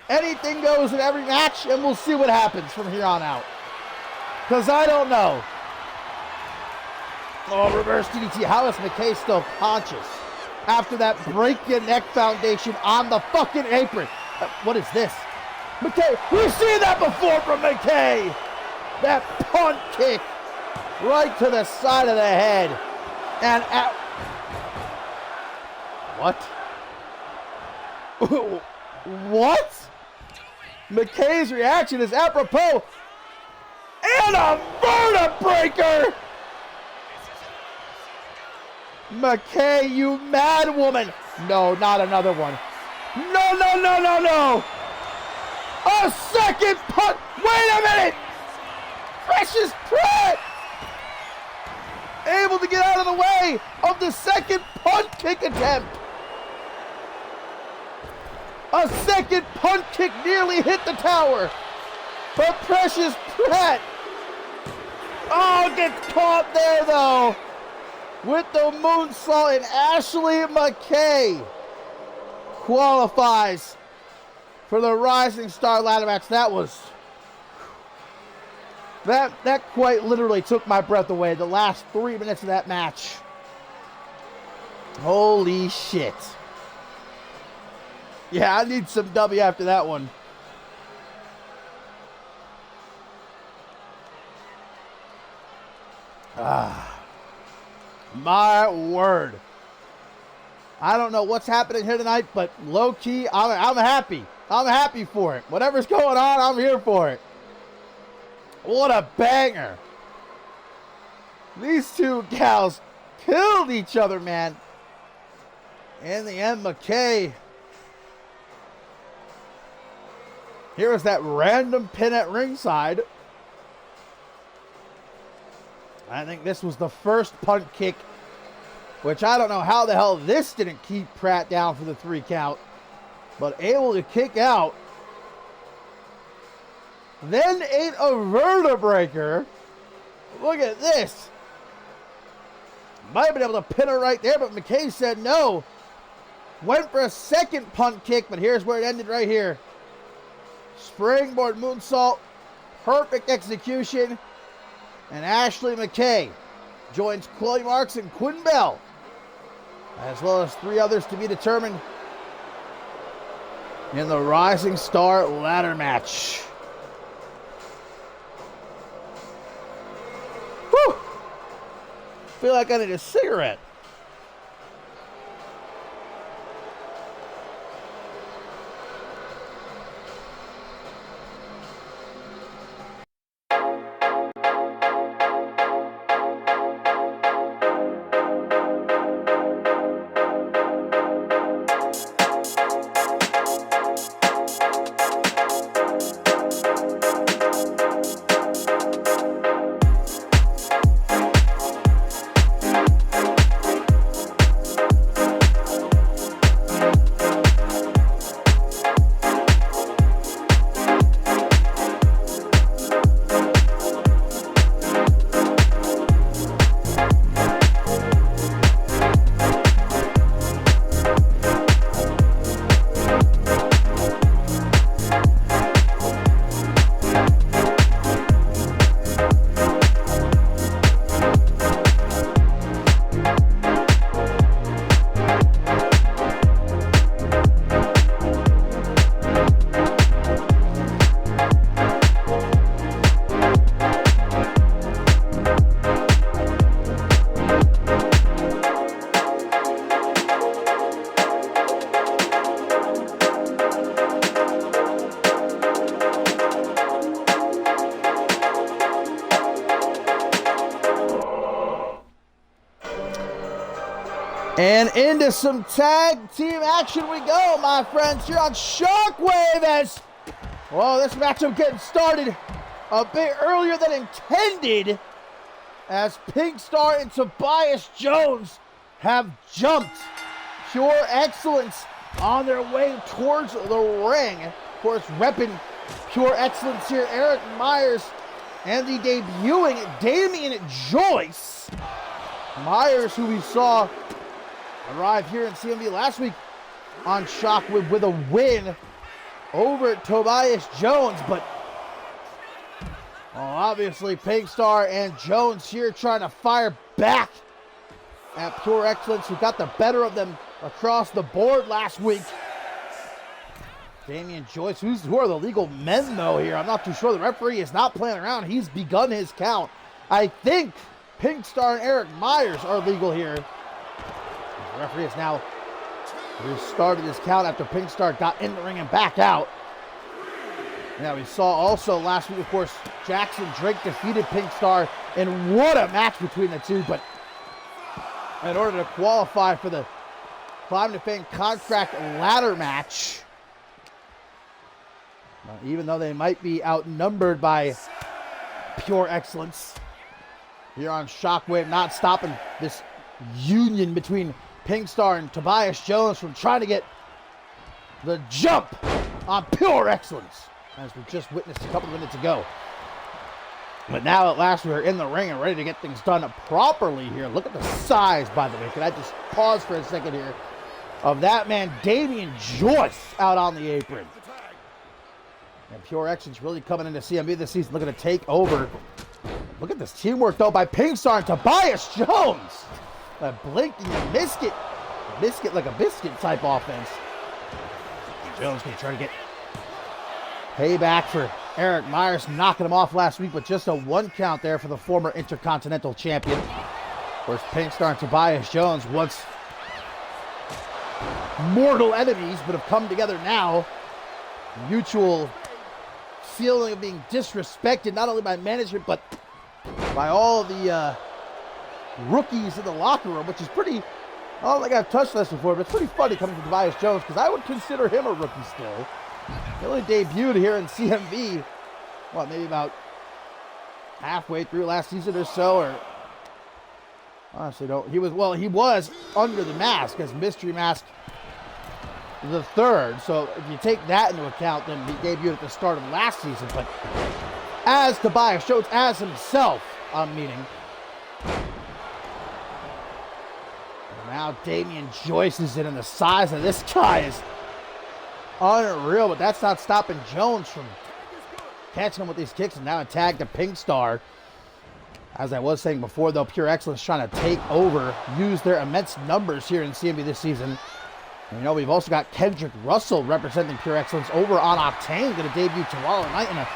anything goes in every match, and we'll see what happens from here on out. Because I don't know. Oh, reverse DDT. How is McKay still conscious after that break your neck foundation on the fucking apron? What is this? McKay, we've seen that before from McKay. That punt kick right to the side of the head. And at... What? What? McKay's reaction is apropos. And a vertebreaker! McKay, you mad woman! No, not another one. No, no, no, no, no! A second punt! Wait a minute! Precious Pratt! Able to get out of the way of the second punt kick attempt. A second punt kick nearly hit the tower. But Precious Pratt, oh, gets caught there though with the moonsault, and Ashley McKay qualifies for the Rising Star ladder match. That was That quite literally took my breath away. The last 3 minutes of that match. Holy shit. Yeah, I need some W after that one. My word. I don't know what's happening here tonight, but low-key, I'm happy. I'm happy for it. Whatever's going on, I'm here for it. What a banger. These two gals killed each other, man. In the end, McKay. Here was that random pin at ringside. I think this was the first punt kick, which I don't know how the hell this didn't keep Pratt down for the 3 count, but able to kick out. Then ate a vertebreaker. Look at this. Might have been able to pin her right there, but McKay said no. Went for a second punt kick, but here's where it ended right here. Springboard moonsault. Perfect execution. And Ashley McKay joins Chloe Marks and Quinn Bell, as well as 3 others to be determined in the Rising Star ladder match. Whew! Feel like I need a cigarette. And into some tag team action we go, my friends, here on Shockwave as, well, this matchup getting started a bit earlier than intended as Pink Star and Tobias Jones have jumped. Pure Excellence on their way towards the ring. Of course, repping Pure Excellence here, Eric Myers and the debuting Damian Joyce. Myers, who we saw arrive here in CMV last week on Shockwave with a win over Tobias Jones, but obviously Pink Star and Jones here trying to fire back at Pure Excellence, who got the better of them across the board last week. Damian Joyce, who are the legal men though here? I'm not too sure. The referee is not playing around. He's begun his count. I think Pink Star and Eric Myers are legal here. The referee has now restarted his count after Pink Star got in the ring and back out. Now, we saw also last week, of course, Jackson Drake defeated Pink Star, and what a match between the two. But in order to qualify for the Climb to Fame contract ladder match, even though they might be outnumbered by Pure Excellence, here on Shockwave, not stopping this union between Pink Star and Tobias Jones from trying to get the jump on Pure Excellence, as we just witnessed a couple of minutes ago. But now at last we're in the ring and ready to get things done properly here. Look at the size, by the way. Can I just pause for a second here of that man, Damian Joyce, out on the apron. And Pure Excellence really coming into CMV this season, looking to take over. Look at this teamwork, though, by Pingstar and Tobias Jones. A blink and you miss it. Biscuit like a biscuit type offense. Jones going to try to get payback for Eric Myers knocking him off last week, but just a 1 count there for the former Intercontinental Champion. Of course, Pingstar and Tobias Jones, once mortal enemies, but have come together now. Mutual feeling of being disrespected, not only by management, but by all of the rookies in the locker room, which is pretty, I don't think I've touched this before, but it's pretty funny coming from Tobias Jones, because I would consider him a rookie still. He only debuted here in CMV, what, maybe about halfway through last season or so, or honestly don't. He was under the mask as Mystery Mask the third, so if you take that into account, then he debuted at the start of last season, but as Tobias Jones, as himself, I'm meaning. Now Damian Joyce is in, and the size of this guy is unreal, but that's not stopping Jones from catching him with these kicks, and now a tag to Pingstar. As I was saying before, though, Pure Excellence trying to take over, use their immense numbers here in CMV this season. And, you know, we've also got Kendrick Russell representing Pure Excellence over on Octane, going to debut tomorrow night in a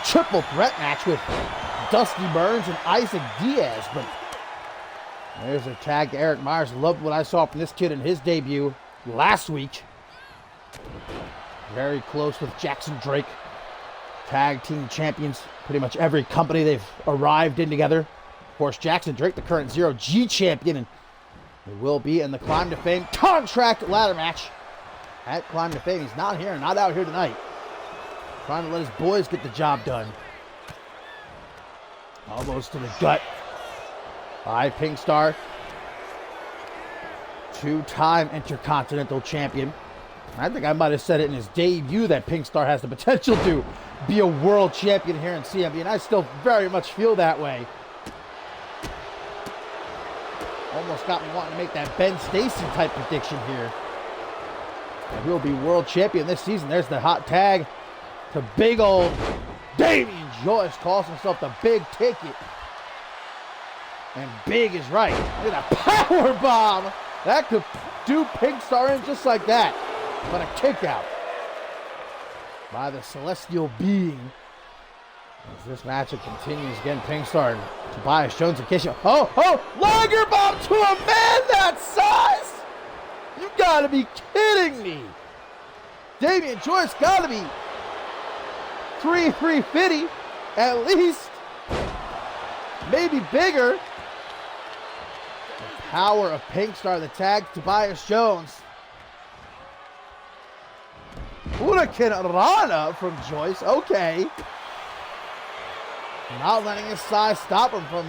triple threat match with Dusty Burns and Isaac Diaz. But there's a tag to Eric Myers. Loved what I saw from this kid in his debut last week. Very close with Jackson Drake. Tag team champions. Pretty much every company they've arrived in together. Of course, Jackson Drake, the current 0G champion, and he will be in the Climb to Fame contract ladder match at Climb to Fame. He's not here, not out here tonight. Trying to let his boys get the job done. Almost to the gut by Pingstar. 2-time Intercontinental Champion. I think I might have said it in his debut that Pingstar has the potential to be a world champion here in CMV, and I still very much feel that way. Almost got me wanting to make that Ben Stacy type prediction here. And he'll be world champion this season. There's the hot tag to big old Damian Joyce. Calls himself the big ticket. And big is right. Look at that power bomb. That could do Pingstar in just like that. But a kick out by the celestial being. As this matchup continues, again, Pingstar and Tobias Jones in case you... Liger bomb to a man that size! You gotta be kidding me! Damian Joyce gotta be 350 at least. Maybe bigger. The power of Pingstar, the tag, Tobias Jones. Hurricane Rana from Joyce. Okay. Not letting his size stop him from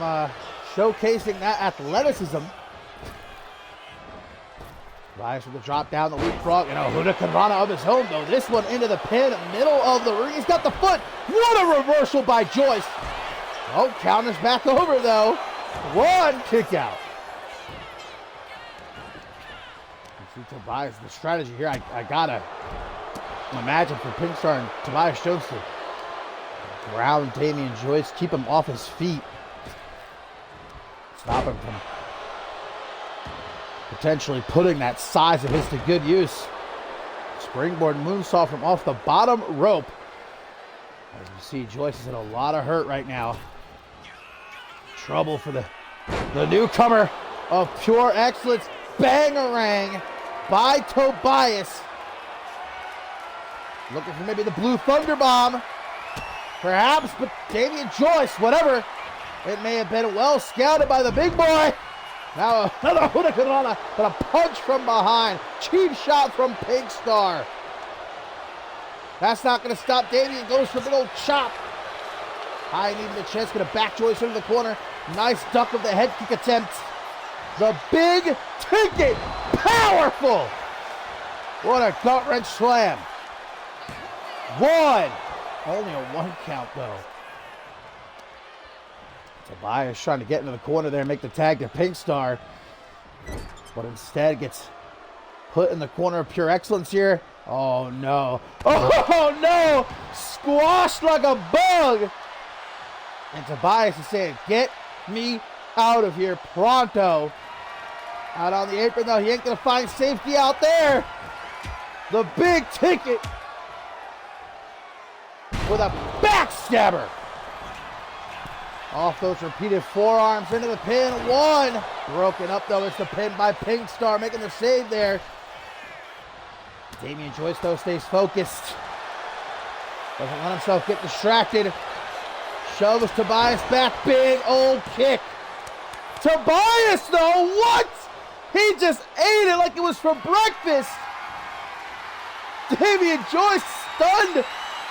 showcasing that athleticism. Tobias with the drop down, the leapfrog, and a Hurricane Rana of his own, though. This one into the pin, middle of the ring. He's got the foot. What a reversal by Joyce. Oh, counters back over, though. One kick out. You see Tobias, the strategy here. I gotta imagine for Pingstar and Tobias Jones to ground Damian Joyce, keep him off his feet, stop him from potentially putting that size of his to good use. Springboard moonsault from off the bottom rope. As you see, Joyce is in a lot of hurt right now. Trouble for the newcomer of Pure Excellence. Bangarang by Tobias. Looking for maybe the Blue Thunder Bomb. Perhaps, but Damian Joyce, whatever it may have been, well scouted by the big boy. Now another Hurricane Rana, but a punch from behind. Cheap shot from Pingstar. That's not going to stop Damian. Goes for a big old chop. High knee to the chest, going to back Joyce into the corner. Nice duck of the head kick attempt. The big ticket. Powerful. What a gut wrench slam. One. Only a 1 count, though. Tobias trying to get into the corner there and make the tag to Pingstar. But instead gets put in the corner of Pure Excellence here. Oh, no. Oh, no. Squashed like a bug. And Tobias is saying, get me out of here pronto. Out on the apron, though. He ain't going to find safety out there. The big ticket with a backstabber. Off those repeated forearms into the pin. One. Broken up, though. It's the pin by Pink Star, making the save there. Damian Joyce, though, stays focused. Doesn't let himself get distracted. Shoves Tobias back. Big old kick. Tobias, though, what? He just ate it like it was for breakfast. Damian Joyce stunned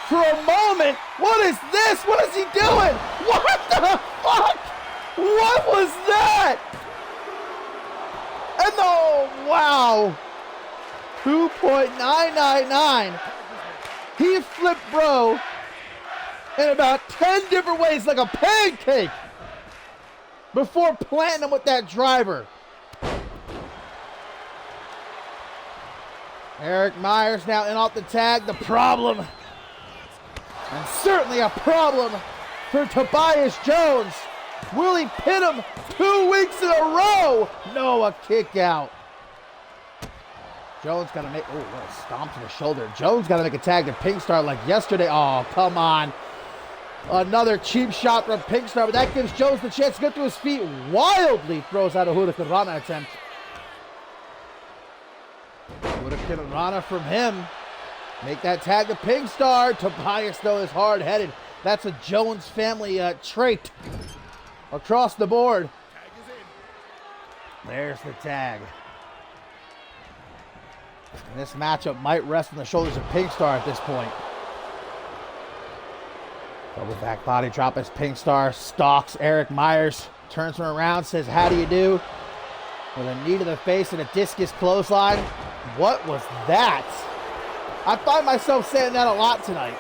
for a moment. What is this? What is he doing? What the fuck? What was that? And oh, wow. 2.999. He flipped bro in about 10 different ways like a pancake before planting him with that driver. Eric Myers now in off the tag. The problem, and certainly a problem for Tobias Jones. Will he pin him 2 weeks in a row? No, a kick out. Jones got to make, oh, what a stomp to the shoulder. Jones got to make a tag to Pink Star like yesterday. Oh, come on. Another cheap shot from Pink Star, but that gives Jones the chance to get to his feet. Wildly throws out a Hurricane Rana attempt. Hurricane Rana from him. Make that tag to Pink Star. Tobias, though, is hard-headed. That's a Jones family trait across the board. There's the tag. And this matchup might rest on the shoulders of Pink Star at this point. Double back body drop as Pink Star stalks Eric Myers. Turns him around, says, how do you do? With a knee to the face and a discus clothesline. What was that? I find myself saying that a lot tonight.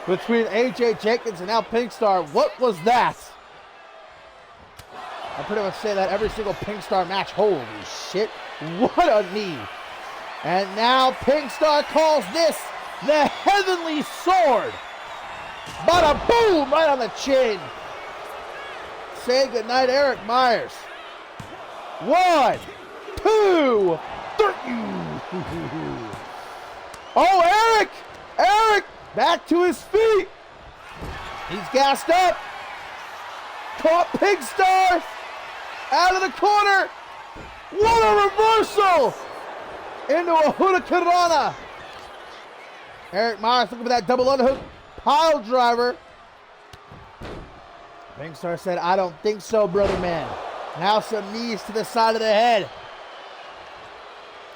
Between AJ Jenkins and now Pink Star, what was that? I pretty much say that every single Pink Star match. Holy shit, what a knee. And now Pink Star calls this the Heavenly Sword. Bada boom, right on the chin. Say goodnight, Eric Myers. 1, 2, 3. Oh, Eric! Eric! Back to his feet. He's gassed up. Caught Pink Star. Out of the corner. What a reversal! Into a Hurricane Rana. Eric Myers looking for that double underhook pile driver. Pink Star said, I don't think so, brother man. Now some knees to the side of the head.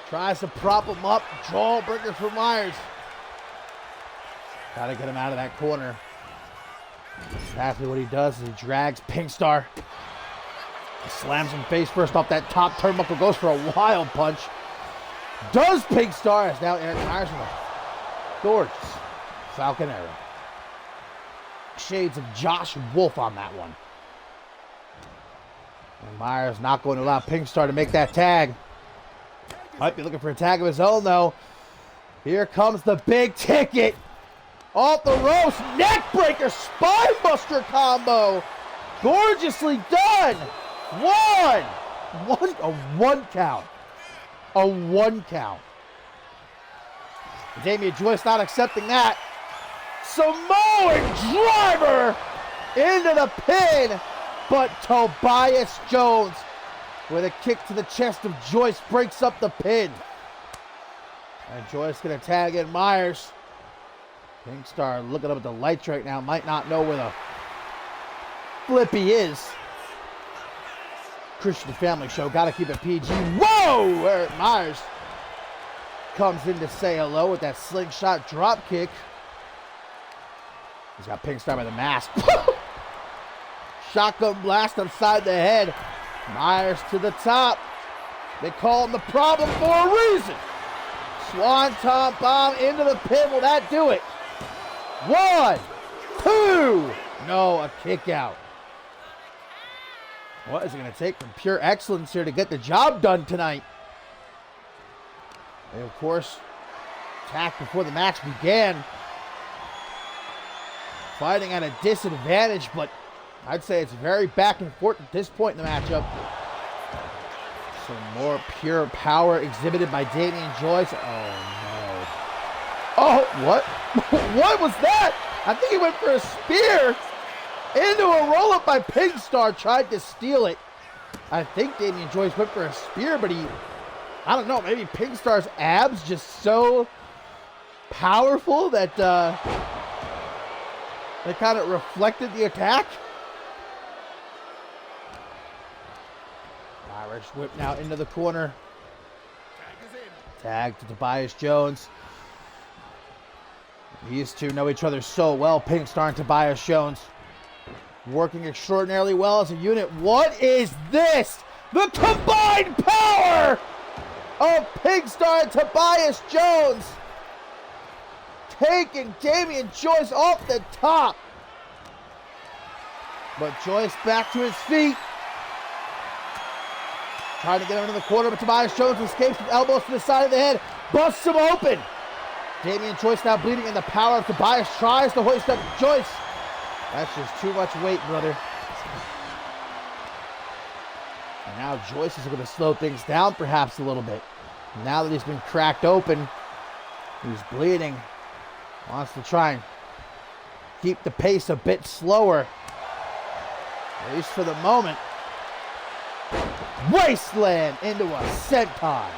Tries to prop him up. Jaw breaker for Myers. Got to get him out of that corner. Exactly what he does is he drags Pink Star. He slams him face first off that top turnbuckle. Goes for a wild punch. Does Pink Star, as now Eric Myers with a gorgeous Falcon Arrow. Shades of Josh Wolf on that one. And Myers not going to allow Pink Star to make that tag. Might be looking for a tag of his own, though. Here comes the big ticket. Off the ropes. Neck breaker. Spine buster combo. Gorgeously done. A one count. A 1 count. Damian Joyce not accepting that. Samoan driver into the pin. But Tobias Jones with a kick to the chest of Joyce breaks up the pin. And Joyce gonna tag in Myers. Pink Star looking up at the lights right now. Might not know where the flippy is. Christian Family Show, gotta keep it PG. Whoa! Eric Myers comes in to say hello with that slingshot drop kick. He's got Pink Star by the mask. Shotgun blast upside the head. Myers to the top. They call him the problem for a reason. Swanton bomb into the pin. Will that do it? 1, 2. No, a kick out. What is it going to take from pure excellence here to get the job done tonight? And of course, attack before the match began. Fighting at a disadvantage, but I'd say it's very back and forth at this point in the matchup. Some more pure power exhibited by Damian Joyce. Oh, no. Oh, what? What was that? I think he went for a spear into a roll-up by Pigstar. Tried to steal it. I think Damian Joyce went for a spear, but I don't know, maybe Pigstar's abs just so powerful that they kind of reflected the attack. Irish whip now into the corner. Tag to Tobias Jones. These two know each other so well, Pigstar and Tobias Jones. Working extraordinarily well as a unit. What is this? The combined power of Pigstar and Tobias Jones. Taking Damian Joyce off the top. But Joyce back to his feet. Trying to get him into the corner, but Tobias Jones escapes with elbows to the side of the head. Busts him open. Damian Joyce now bleeding, and the power of Tobias tries to hoist up Joyce. That's just too much weight, brother. And now Joyce is going to slow things down perhaps a little bit. Now that he's been cracked open, he's bleeding. Wants to try and keep the pace a bit slower. At least for the moment. Wasteland into a senton.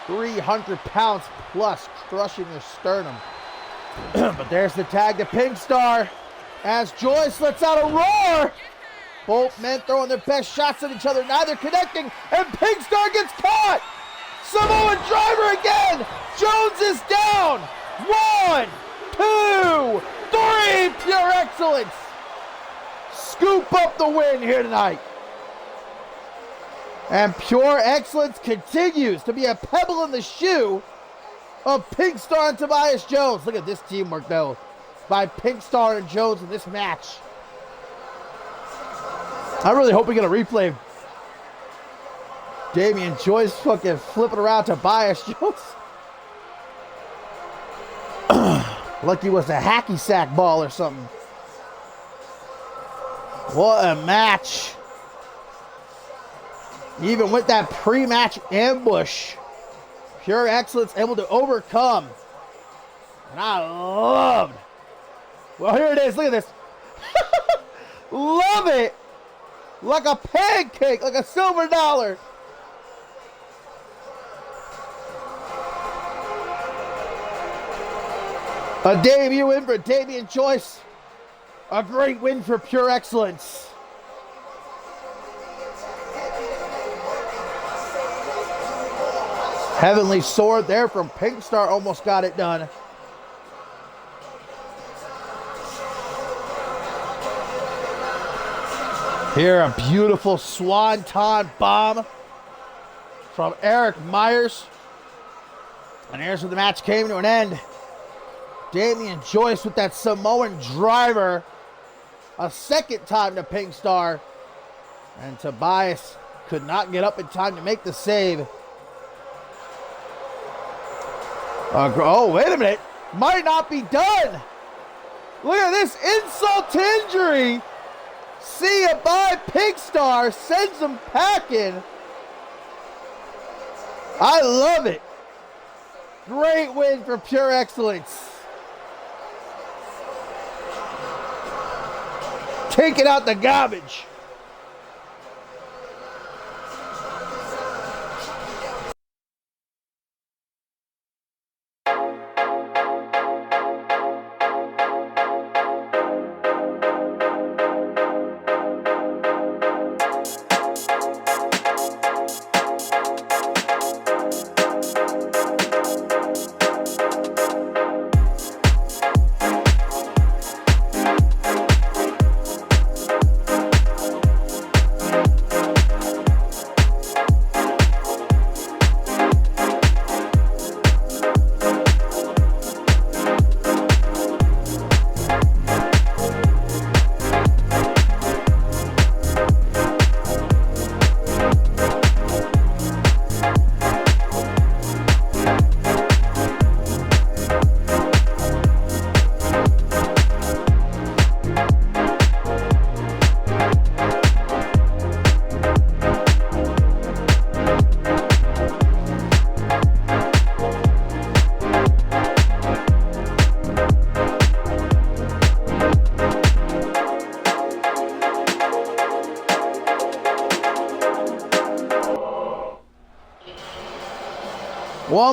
300 pounds plus, crushing the sternum. But there's the tag to Pigstar as Joyce lets out a roar. Both men throwing their best shots at each other, neither connecting, and Pigstar gets caught. Samoan driver again. Jones is down. 1, 2, 3. Pure excellence. Scoop up the win here tonight. And Pure Excellence continues to be a pebble in the shoe of Pigstar and Tobias Jones. Look at this teamwork, though, by Pigstar and Jones in this match. I really hope we get a replay. Damian Joyce fucking flipping around Tobias Jones. Like he was a hacky sack ball or something. What a match. Even with that pre-match ambush, Pure Excellence able to overcome. And I loved. Well, here it is. Look at this. Love it. Like a pancake, like a silver dollar. A debut win for Damian Joyce. A great win for Pure Excellence. Heavenly Sword there from Pigstar almost got it done. Here, a beautiful swanton bomb from Eric Myers. And here's where the match came to an end. Damian Joyce with that Samoan driver. A second time to Pigstar. And Tobias could not get up in time to make the save. Oh, wait a minute. Might not be done. Look at this insult to injury. See ya, bye, Pigstar. Sends him packing. I love it. Great win for Pure Excellence. Taking out the garbage.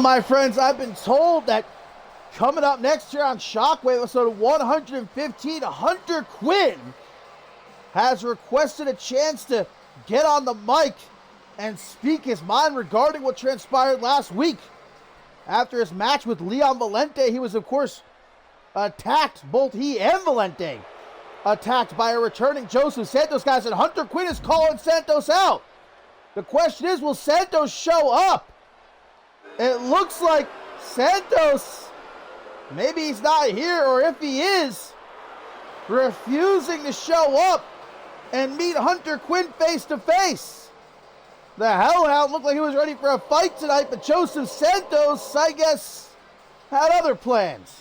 Well, my friends, I've been told that coming up next year on Shockwave, episode 115, Hunter Quinn has requested a chance to get on the mic and speak his mind regarding what transpired last week. After his match with Leon Valente, he was, of course, attacked, both he and Valente, attacked by a returning Joseph Santos, guys, and Hunter Quinn is calling Santos out. The question is, will Santos show up? It looks like Santos, maybe he's not here, or if he is, refusing to show up and meet Hunter Quinn face to face. The Hellhound looked like he was ready for a fight tonight, but Joseph Santos, I guess, had other plans.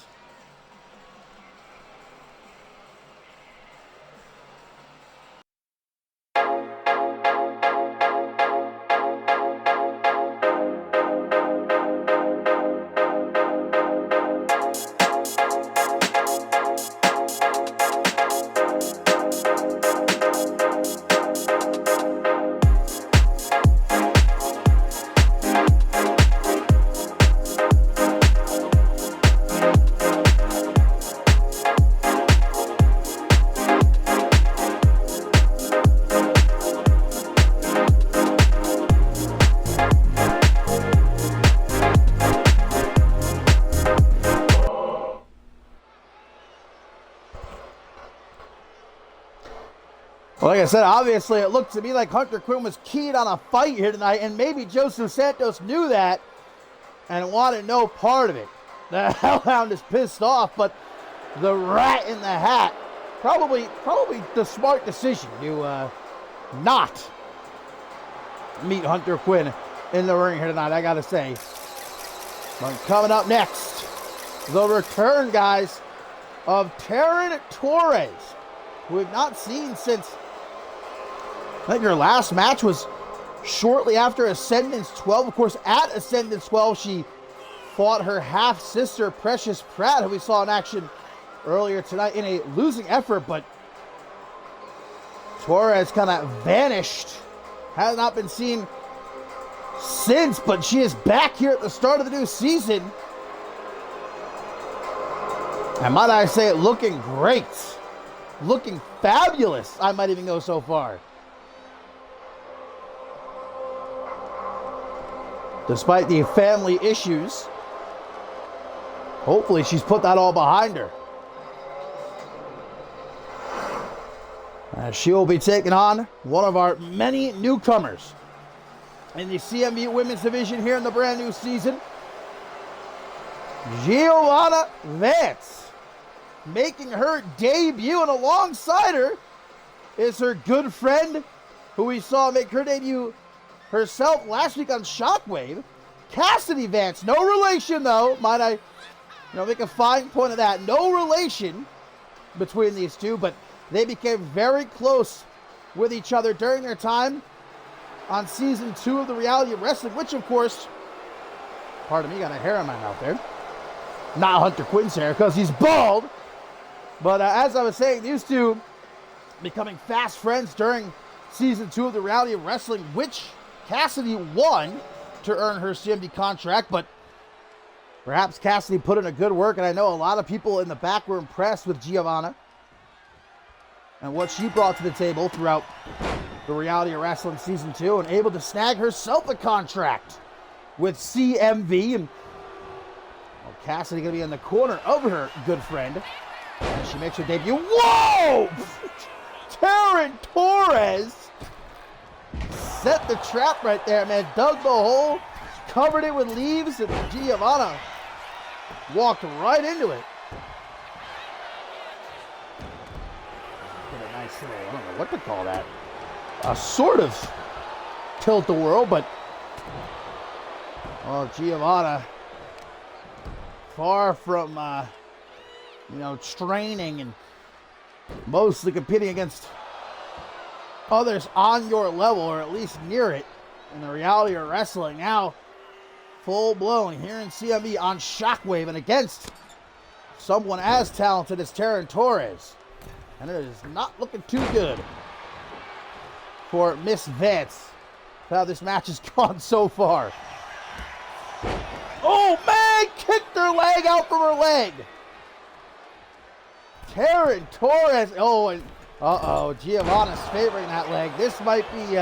Like I said, obviously it looked to me like Hunter Quinn was keen on a fight here tonight, and maybe Joseph Santos knew that and wanted no part of it. The Hellhound is pissed off, but the rat in the hat, probably the smart decision to not meet Hunter Quinn in the ring here tonight, I gotta say. But coming up next, the return, guys, of Taryn Torres, who we've not seen since, I think her last match was shortly after Ascendance 12. Of course, at Ascendance 12, she fought her half-sister, Precious Pratt, who we saw in action earlier tonight in a losing effort, but Torres kind of vanished. Has not been seen since, but she is back here at the start of the new season. And might I say it, looking great. Looking fabulous, I might even go so far. Despite the family issues, hopefully she's put that all behind her. She will be taking on one of our many newcomers in the CMV Women's Division here in the brand new season, Giovanna Vance, making her debut, and alongside her is her good friend, who we saw make her debut herself last week on Shockwave, Cassidy Vance. No relation, though. Might I, make a fine point of that. No relation between these two, but they became very close with each other during their time on Season 2 of the Reality of Wrestling, which, of course, pardon me, got a hair in my mouth there. Not Hunter Quinn's hair, because he's bald. But as I was saying, these two becoming fast friends during Season 2 of the Reality of Wrestling, which Cassidy won to earn her CMV contract, but perhaps Cassidy put in a good work, and I know a lot of people in the back were impressed with Giovanna and what she brought to the table throughout the Reality of Wrestling Season 2, and able to snag herself a contract with CMV. And Cassidy going to be in the corner of her good friend as she makes her debut. Whoa! Taryn Torres set the trap right there, man. Dug the hole, covered it with leaves, and Giovanna walked right into it. What a nice little, I don't know what to call that. A sort of tilt-a-whirl, but Giovanna, far from training and mostly competing against others on your level, or at least near it, in the Reality of Wrestling, now full-blown here in CMV on Shockwave and against someone as talented as Taryn Torres. And it is not looking too good for Miss Vance, how this match has gone so far. Oh, man! Kicked her leg out from her leg. Taryn Torres. Oh, and Giovanna's favoring that leg. This might be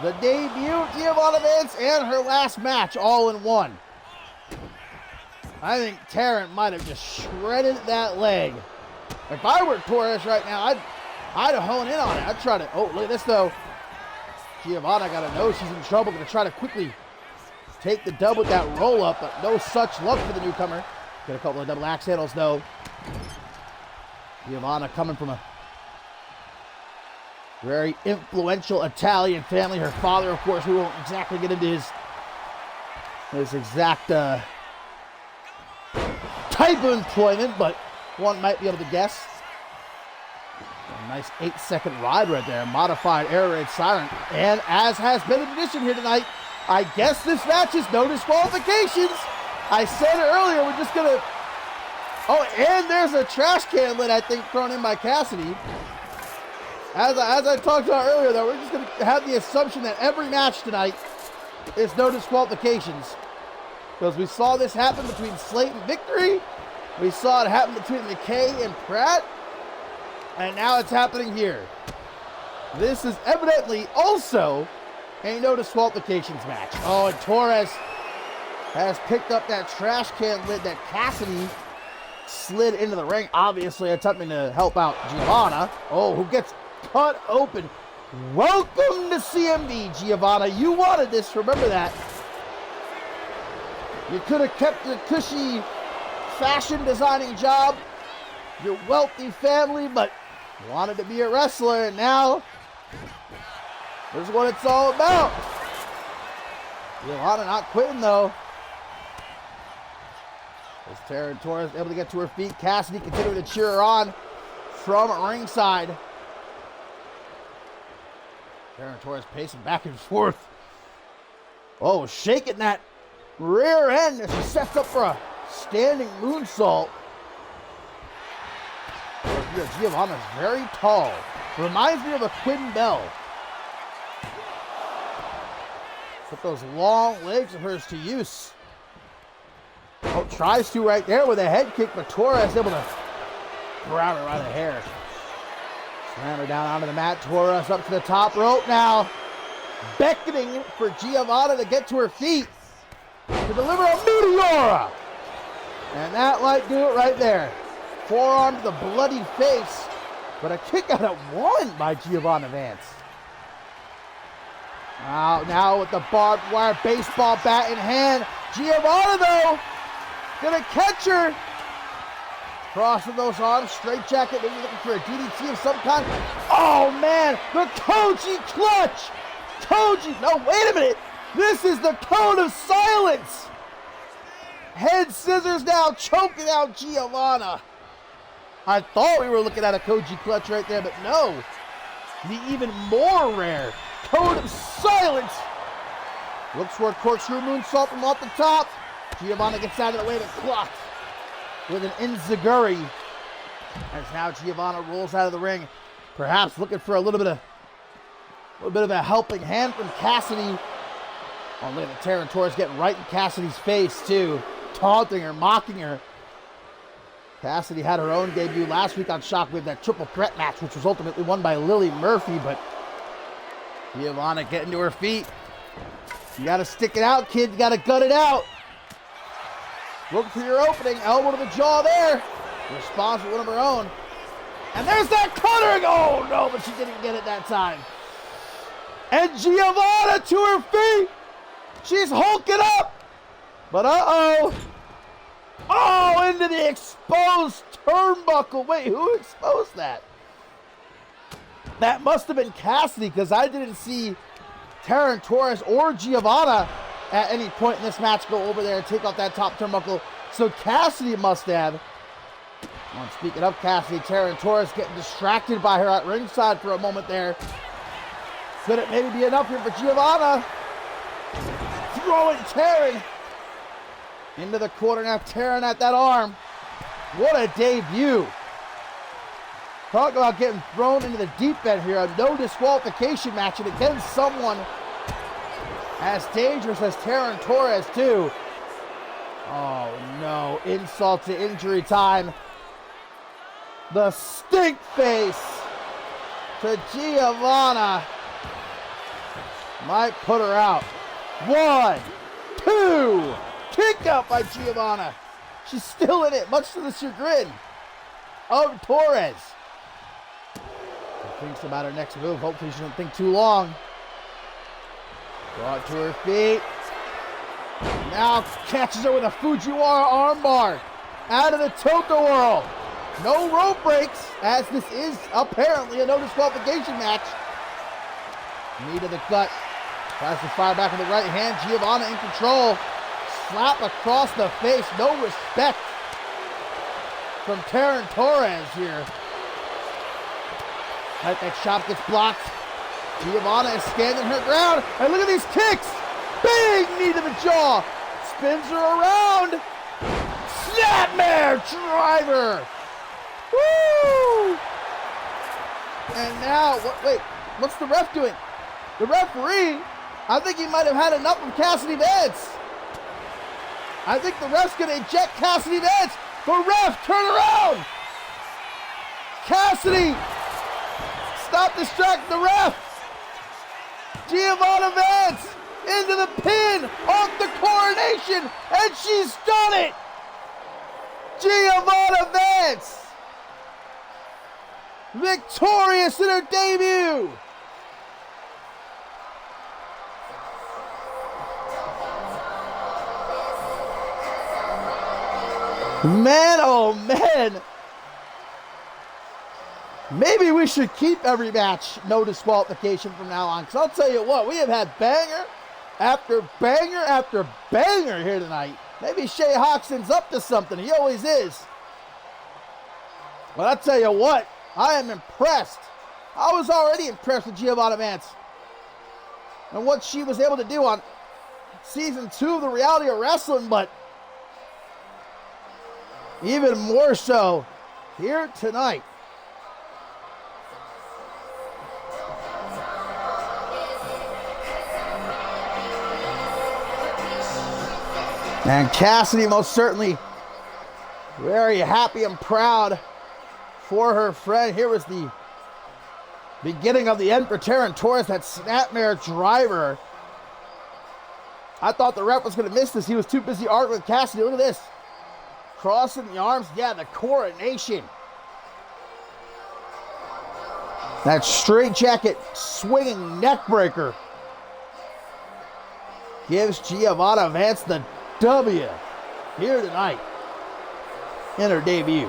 the debut of Giovanna Vance and her last match all in one. I think Taryn might have just shredded that leg. If I were Torres right now, I'd hone in on it. I'd try to. Oh, look at this though. Giovanna got to know she's in trouble. Going to try to quickly take the dub with that roll up, but no such luck for the newcomer. Get a couple of double axe handles though. Giovanna coming from a very influential Italian family. Her father, of course, we won't exactly get into his exact type of employment, but one might be able to guess. A nice 8-second ride right there. Modified air raid siren. And as has been a tradition here tonight, I guess this match is no disqualifications. I said it earlier, we're just gonna... Oh, and there's a trash can lid, I think, thrown in by Cassidy. As I talked about earlier, though, we're just going to have the assumption that every match tonight is no disqualifications. Because we saw this happen between Slate and Victory. We saw it happen between McKay and Pratt. And now it's happening here. This is evidently also a no disqualifications match. Oh, and Torres has picked up that trash can lid that Cassidy slid into the ring, obviously attempting to help out Giovanna. Oh, who gets cut open. Welcome to CMV, Giovanna. You wanted this, remember that. You could have kept the cushy fashion designing job, your wealthy family, but you wanted to be a wrestler, and now this is what it's all about. Giovanna not quitting, though. As Taryn Torres able to get to her feet, Cassidy continuing to cheer her on from ringside. Taryn Torres pacing back and forth. Oh, shaking that rear end as she sets up for a standing moonsault. Giovanna's very tall. Reminds me of a Quinn Bell. Put those long legs of hers to use. Oh, tries to right there with a head kick, but Torres able to grab her by the hair. Slam her down onto the mat. Torres up to the top rope now. Beckoning for Giovanna to get to her feet to deliver a Meteora. And that might do it right there. Forearm to the bloody face, but a kick out at one by Giovanna Vance. Now with the barbed wire baseball bat in hand. Giovanna, though, gonna catch her. Crossing those arms, straight jacket, maybe looking for a DDT of some kind. Oh, man, the Koji clutch. Koji, no, wait a minute. This is the code of silence. Head scissors now, choking out Giovanna. I thought we were looking at a Koji clutch right there, but no. The even more rare code of silence. Looks for a corkscrew moonsault from off the top. Giovanna gets out of the way, but clocked with an enziguri. As now Giovanna rolls out of the ring, perhaps looking for a little bit of a helping hand from Cassidy. Oh, look at Taryn Torres getting right in Cassidy's face too, taunting her, mocking her. Cassidy had her own debut last week on Shockwave, that triple threat match, which was ultimately won by Lily Murphy, but Giovanna getting to her feet. You gotta stick it out, kid. You gotta gut it out. Look for your opening. Elbow to the jaw there. Responds with one of her own. And there's that cutter. Oh, no, but she didn't get it that time. And Giovanna to her feet. She's hulking up. But uh-oh. Oh, into the exposed turnbuckle. Wait, who exposed that? That must have been Cassidy, because I didn't see Taryn Torres or Giovanna at any point in this match go over there and take off that top turnbuckle. So Cassidy must have. And speaking of Cassidy, Taryn Torres getting distracted by her at ringside for a moment there. Could it maybe be enough here for Giovanna? Throwing Taryn into the corner now. Taryn at that arm. What a debut. Talk about getting thrown into the deep end here. A no disqualification match, and again someone As dangerous as Taryn Torres, too. Oh, no. Insult to injury time. The stink face to Giovanna might put her out. 1, 2. Kick out by Giovanna. She's still in it, much to the chagrin of Torres. She thinks about her next move. Hopefully she doesn't think too long. Brought to her feet. Now catches her with a Fujiwara armbar. Out of the Toto Whirl. No rope breaks, as this is apparently a no disqualification match. Knee to the gut. Tries to fire back with the right hand. Giovanna in control. Slap across the face. No respect from Taryn Torres here. That shot gets blocked. Giovanna is standing her ground. And look at these kicks. Big knee to the jaw. Spins her around. Snapmare driver. Woo! And now, wait, what's the ref doing? The referee, I think he might have had enough of Cassidy Vance. I think the ref's going to eject Cassidy Vance. The ref, turn around. Cassidy, stop distracting the ref. Giovanna Vance into the pin off the coronation, and she's done it. Giovanna Vance, victorious in her debut. Man, oh man. Maybe we should keep every match no disqualification from now on, because I'll tell you what, we have had banger after banger after banger here tonight. Maybe Shay Hoxton's up to something. He always is. But I'll tell you what, I am impressed. I was already impressed with Giovanna Vance and what she was able to do on season 2 of the Reality of Wrestling, but even more so here tonight. And Cassidy most certainly very happy and proud for her friend. Here was the beginning of the end for Taryn Torres, that snapmare driver. I thought the ref was going to miss this. He was too busy arguing with Cassidy. Look at this. Crossing the arms. Yeah, the coronation. That straight jacket swinging neck breaker gives Giovanna Vance the W here tonight in her debut.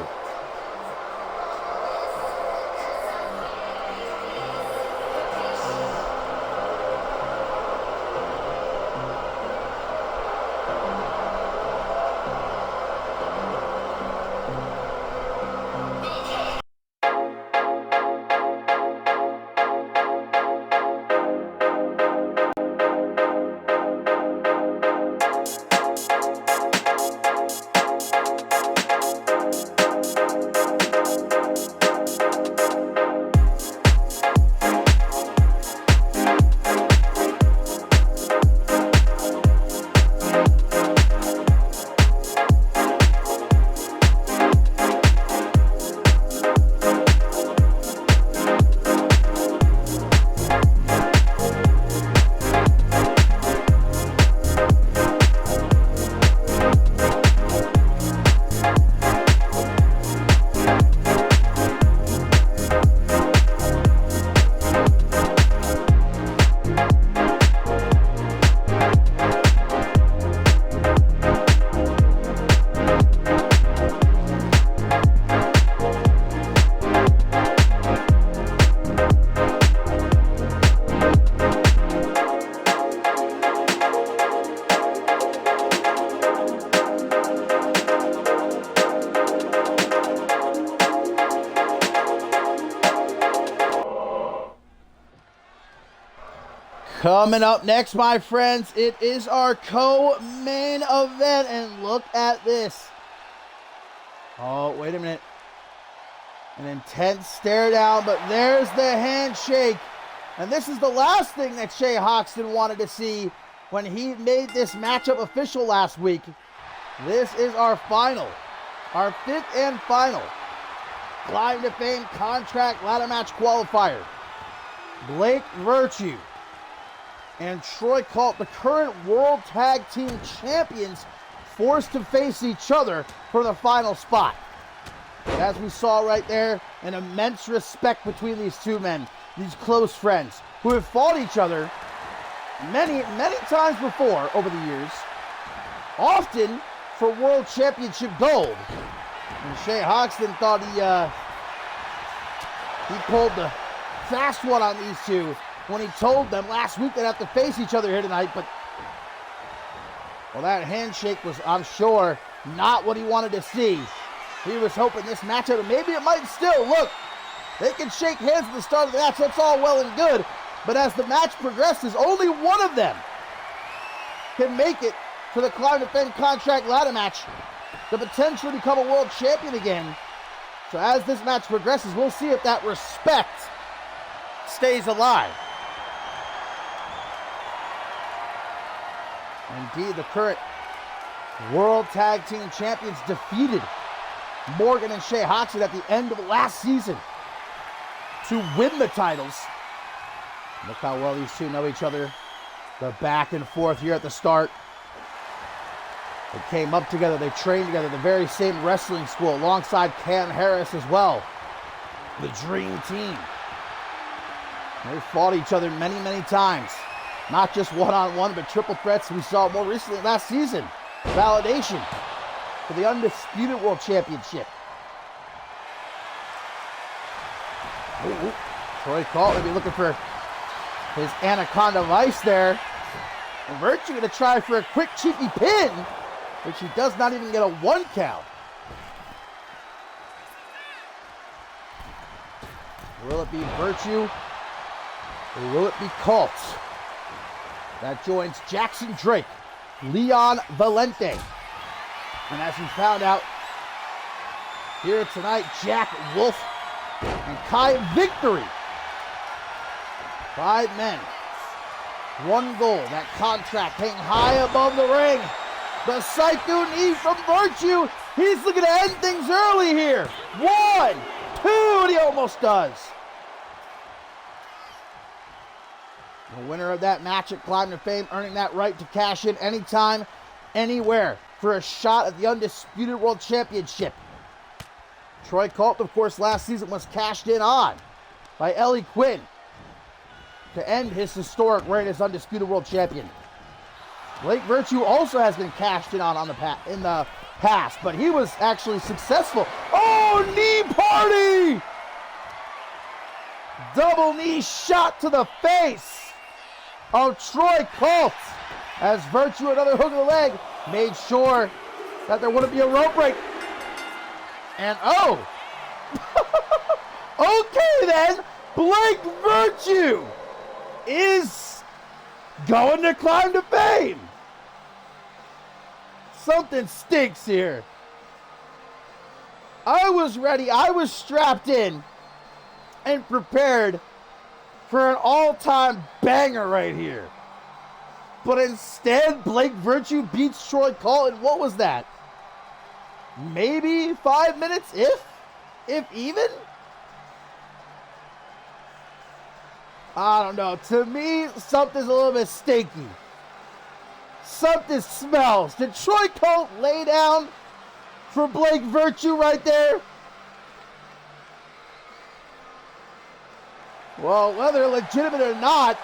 Coming up next, my friends, it is our co-main event, and look at this. Oh, wait a minute. An intense stare down, but there's the handshake. And this is the last thing that Shay Hoxton wanted to see when he made this matchup official last week. This is our final, our 5th and final Climb to Fame contract ladder match qualifier. Blake Virtue and Troy Colt, the current World Tag Team Champions, forced to face each other for the final spot. As we saw right there, an immense respect between these two men, these close friends, who have fought each other many, many times before over the years, often for World Championship gold. And Shea Hoxton thought he pulled the fast one on these two when he told them last week they'd have to face each other here tonight, but well, that handshake was, I'm sure, not what he wanted to see. He was hoping this matchup, and maybe it might still. Look, they can shake hands at the start of the match. That's all well and good. But as the match progresses, only one of them can make it to the Climb to Fame contract ladder match to potentially become a world champion again. So as this match progresses, we'll see if that respect stays alive. Indeed, the current World Tag Team Champions defeated Morgan and Shea Hoxton at the end of last season to win the titles. Look how well these two know each other. The back and forth here at the start. They came up together, they trained together, the very same wrestling school alongside Cam Harris as well. The Dream Team. They fought each other many, many times. Not just one-on-one, but triple threats we saw more recently last season. Validation for the Undisputed World Championship. Ooh. Troy Colt will be looking for his Anaconda Vice there. And Virtue going to try for a quick cheeky pin, which he does not even get a 1 count. Will it be Virtue or will it be Colt? That joins Jackson Drake, Leon Valente. And as we found out here tonight, Jack Wolf and Kai Victory. 5 men, 1 goal. That contract hanging high above the ring. The Psycho knee from Virtue. He's looking to end things early here. 1, 2, and he almost does. The winner of that match at Climb to Fame, earning that right to cash in anytime, anywhere, for a shot at the Undisputed World Championship. Troy Colt, of course, last season was cashed in on by Ellie Quinn to end his historic reign as Undisputed World Champion. Blake Virtue also has been cashed in on in the past, but he was actually successful. Oh, knee party! Double knee shot to the face of Troy Colt as Virtue, another hook of the leg, made sure that there wouldn't be a rope break. And oh, okay then, Blake Virtue is going to Climb to Fame. Something stinks here. I was ready, I was strapped in and prepared for an all-time banger right here. But instead, Blake Virtue beats Troy Colt, and what was that? Maybe 5 minutes, if even? I don't know. To me, something's a little bit stinky. Something smells. Did Troy Colt lay down for Blake Virtue right there? Well, whether legitimate or not,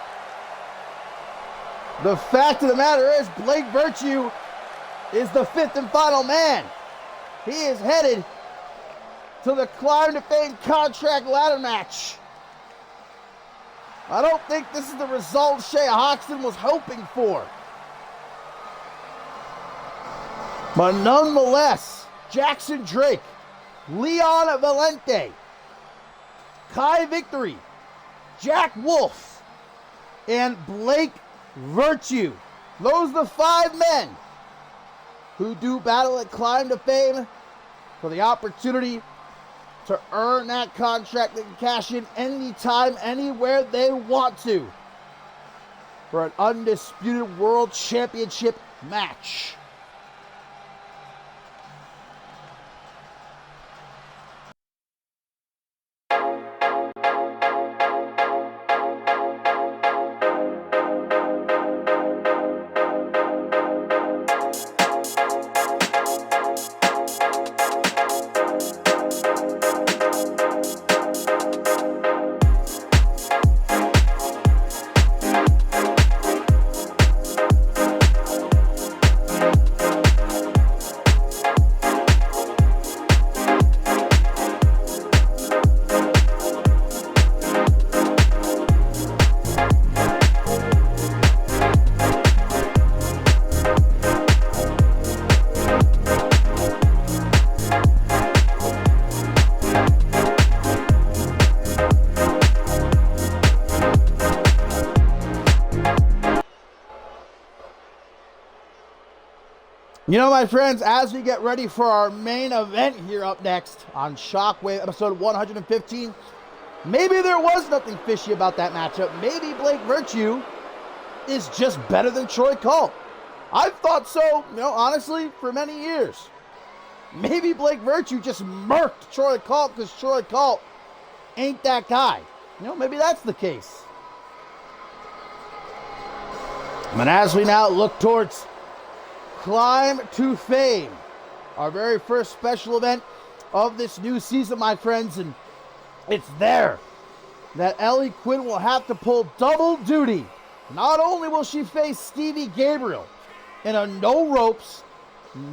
the fact of the matter is Blake Virtue is the 5th and final man. He is headed to the Climb to Fame contract ladder match. I don't think this is the result Shea Hoxton was hoping for. But nonetheless, Jackson Drake, Leon Valente, Kai Victory, Jack Wolf, and Blake Virtue. Those are the 5 men who do battle at Climb to Fame for the opportunity to earn that contract. They can cash in anytime, anywhere they want to. for an undisputed world championship match. You know, my friends, as we get ready for our main event here up next on Shockwave episode 115, maybe there was nothing fishy about that matchup. Maybe Blake Virtue is just better than Troy Colt. I've thought so, honestly, for many years. Maybe Blake Virtue just murked Troy Colt because Troy Colt ain't that guy. Maybe that's the case. And as we now look towards Climb to Fame, our very first special event of this new season, my friends, and it's there that Ellie Quinn will have to pull double duty. Not only will she face Stevie Gabriel in a no ropes,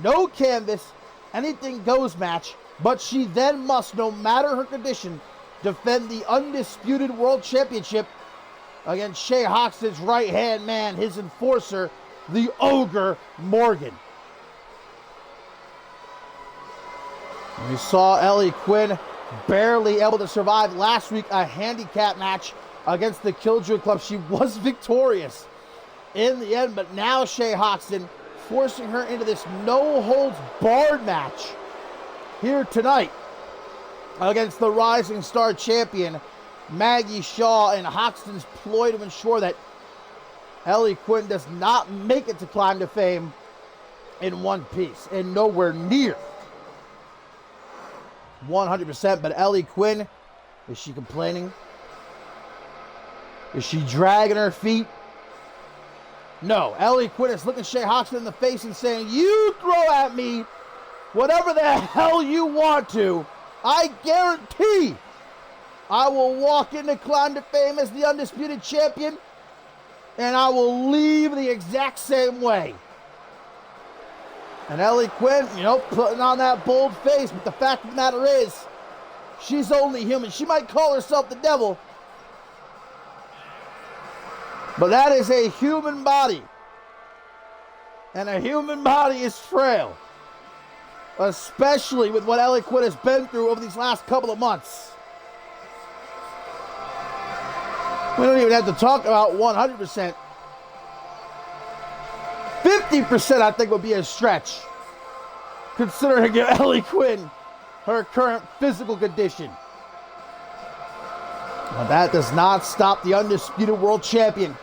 no canvas, anything goes match, but she then must, no matter her condition, defend the undisputed world championship against Shay Hoxton's right-hand man, his enforcer, the Ogre Morgan. We saw Ellie Quinn barely able to survive last week a handicap match against the Killjoy Club. She was victorious in the end, but now Shay Hoxton forcing her into this no-holds-barred match here tonight against the Rising Star champion Maggie Shaw, and Hoxton's ploy to ensure that Ellie Quinn does not make it to Climb to Fame in one piece, and nowhere near 100%. But Ellie Quinn, is she complaining? Is she dragging her feet? No, Ellie Quinn is looking Shay Hoxton in the face and saying, "You throw at me whatever the hell you want to. I guarantee I will walk into Climb to Fame as the undisputed champion, and I will leave the exact same way." And Ellie Quinn, putting on that bold face, but the fact of the matter is, she's only human. She might call herself the devil, but that is a human body. And a human body is frail, especially with what Ellie Quinn has been through over these last couple of months. We don't even have to talk about 100%. 50% I think would be a stretch, considering Ellie Quinn her current physical condition. But that does not stop the undisputed world champion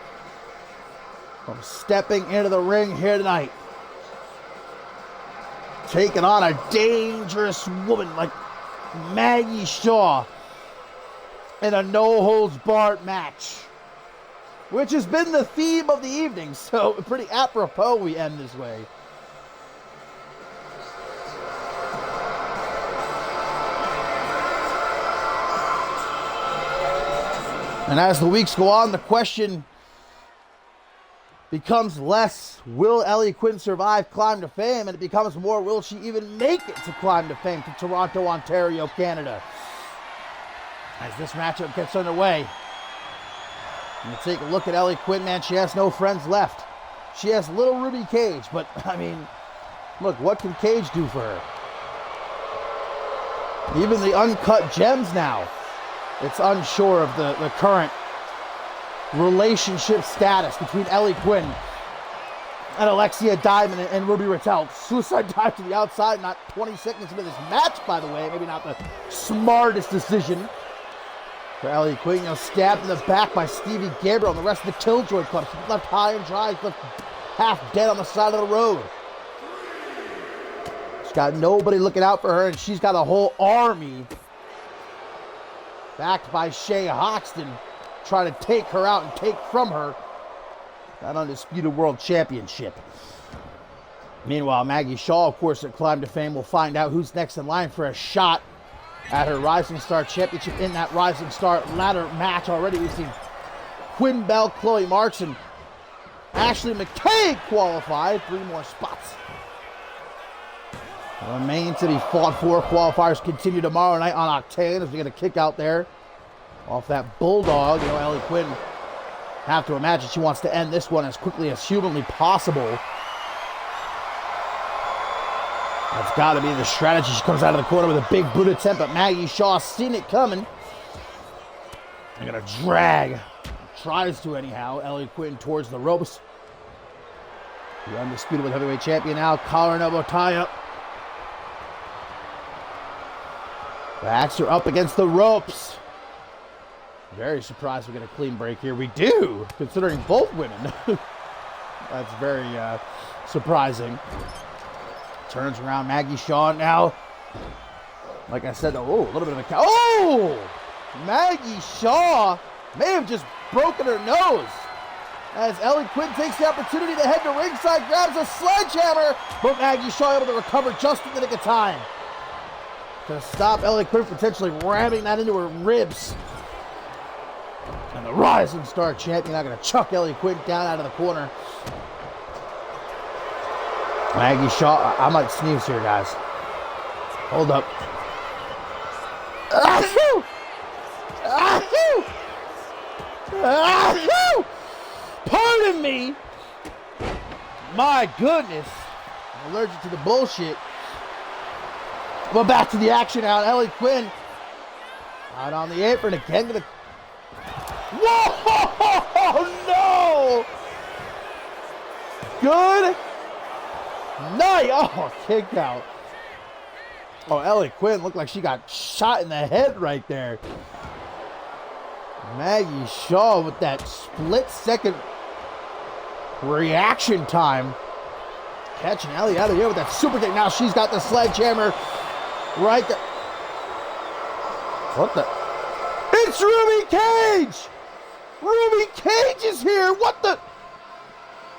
from stepping into the ring here tonight, taking on a dangerous woman like Maggie Shaw in a no-holds-barred match, which has been the theme of the evening, so pretty apropos we end this way. And as the weeks go on, the question becomes less, will Ellie Quinn survive Climb to Fame? And it becomes more, will she even make it to Climb to Fame, to Toronto, Ontario, Canada? As this matchup gets underway, you take a look at Ellie Quinn, man, she has no friends left. She has little Ruby Cage, but, look, what can Cage do for her? Even the Uncut Gems now, it's unsure of the current relationship status between Ellie Quinn and Alexia Diamond and Ruby Rattel. Suicide dive to the outside, not 20 seconds into this match, by the way. Maybe not the smartest decision. For Ellie Quinn, stabbed in the back by Stevie Gabriel and the rest of the Killjoy Club. She's left high and dry, she's left half dead on the side of the road. She's got nobody looking out for her, and she's got a whole army backed by Shay Hoxton trying to take her out and take from her that Undisputed World Championship. Meanwhile, Maggie Shaw, of course, at Climb to Fame, will find out who's next in line for a shot at her Rising Star Championship in that Rising Star ladder match. Already we've seen Quinn Bell, Chloe Marks, and Ashley McKay qualify. 3 more spots remain to be fought for. Qualifiers continue tomorrow night on Octane as we get a kick out there off that Bulldog. Ellie Quinn, have to imagine she wants to end this one as quickly as humanly possible. That's got to be the strategy. She comes out of the corner with a big boot attempt, but Maggie Shaw seen it coming. They're going to drag, tries to anyhow, Ellie Quinn towards the ropes. The Undisputed World Heavyweight Champion now, collar and elbow tie-up. Backs her up against the ropes. Very surprised we get a clean break here. We do, considering both women. That's very surprising. Turns around Maggie Shaw now. Like I said, a little bit of a count. Oh! Maggie Shaw may have just broken her nose. As Ellie Quinn takes the opportunity to head to ringside, grabs a sledgehammer, but Maggie Shaw able to recover just in the nick of time to stop Ellie Quinn potentially ramming that into her ribs. And the Rising Star Champion now going to chuck Ellie Quinn down out of the corner. Maggie Shaw, I might sneeze here, guys. Hold up. Ahoo! Ahoo! Ahoo! Pardon me. My goodness. I'm allergic to the bullshit. Well, back to the action now. Ellie Quinn out on the apron again. Whoa! No! Good night. Oh, kick out. Oh, Ellie Quinn looked like she got shot in the head right there. Maggie Shaw with that split-second reaction time. Catching Ellie out of here with that super kick. Now she's got the sledgehammer right there. What the? It's Ruby Cage! Ruby Cage is here! What the?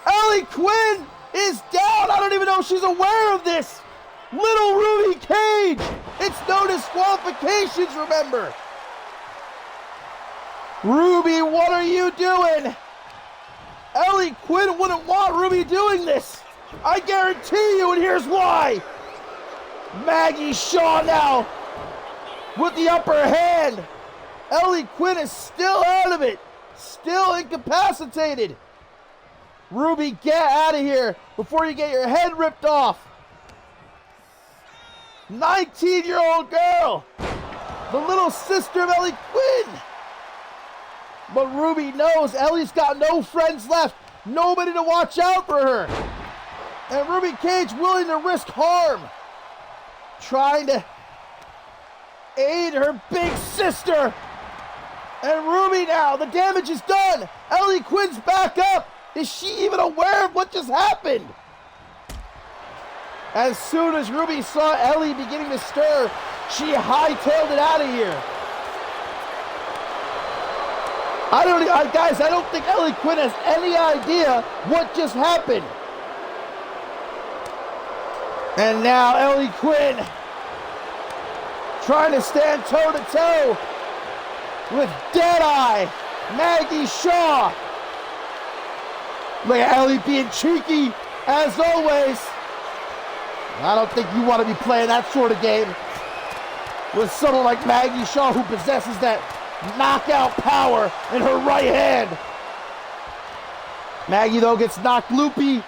Ellie Quinn is down! I don't even know if she's aware of this! Little Ruby Cage! It's no disqualifications, remember! Ruby, what are you doing? Ellie Quinn wouldn't want Ruby doing this! I guarantee you, and here's why! Maggie Shaw now with the upper hand. Ellie Quinn is still out of it. Still incapacitated. Ruby, get out of here before you get your head ripped off. 19-year-old girl. The little sister of Ellie Quinn. But Ruby knows Ellie's got no friends left. Nobody to watch out for her. And Ruby Cage willing to risk harm. Trying to aid her big sister. And Ruby now, the damage is done. Ellie Quinn's back up. Is she even aware of what just happened? As soon as Ruby saw Ellie beginning to stir, she hightailed it out of here. Guys, I don't think Ellie Quinn has any idea what just happened. And now Ellie Quinn trying to stand toe-to-toe with Deadeye, Maggie Shaw. Look at Ellie being cheeky, as always. I don't think you want to be playing that sort of game with someone like Maggie Shaw who possesses that knockout power in her right hand. Maggie, though, gets knocked loopy.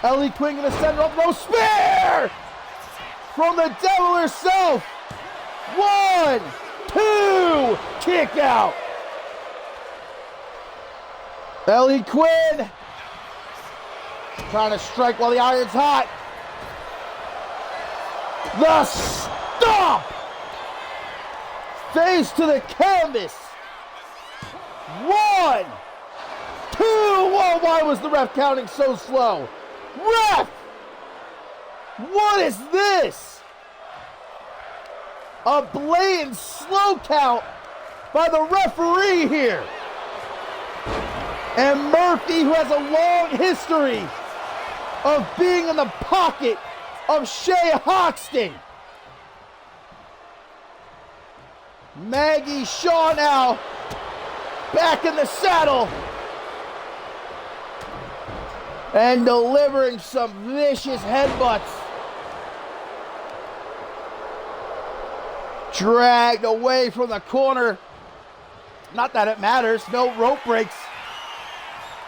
Ellie Quinn gonna send her up. No, spear from the devil herself. 1, 2, kick out. Ellie Quinn trying to strike while the iron's hot. The stomp. Face to the canvas. 1, 2. Whoa, why was the ref counting so slow? Ref! What is this? A blatant slow count by the referee here. And Murphy, who has a long history of being in the pocket of Shea Hoxton. Maggie Shaw now back in the saddle and delivering some vicious headbutts. Dragged away from the corner. Not that it matters, no rope breaks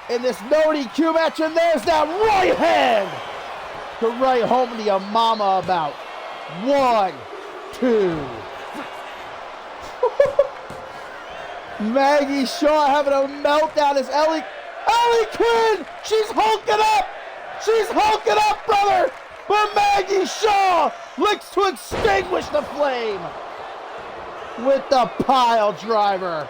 in this no DQ match, and there's that right hand to write home to your mama about. 1, 2. Maggie Shaw having a meltdown as Ellie Quinn, she's hulking up! She's hulking up, brother! But Maggie Shaw looks to extinguish the flame with the pile driver.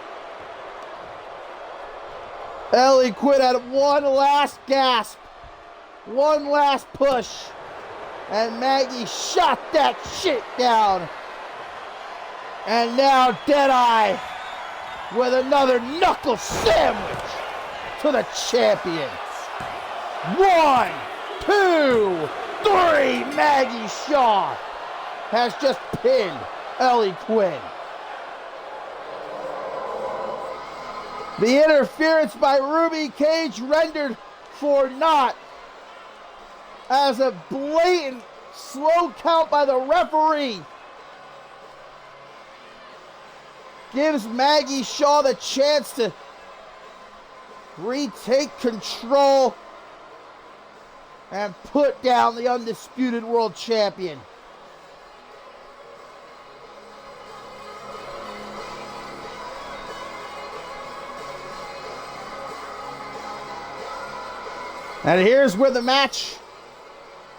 Ellie Quinn had one last gasp, one last push, and Maggie shot that shit down. And now Deadeye with another knuckle sandwich to the champions. 1, 2, 3. Maggie Shaw has just pinned Ellie Quinn. The interference by Ruby Cage rendered for naught as a blatant slow count by the referee gives Maggie Shaw the chance to retake control and put down the undisputed world champion. And here's where the match,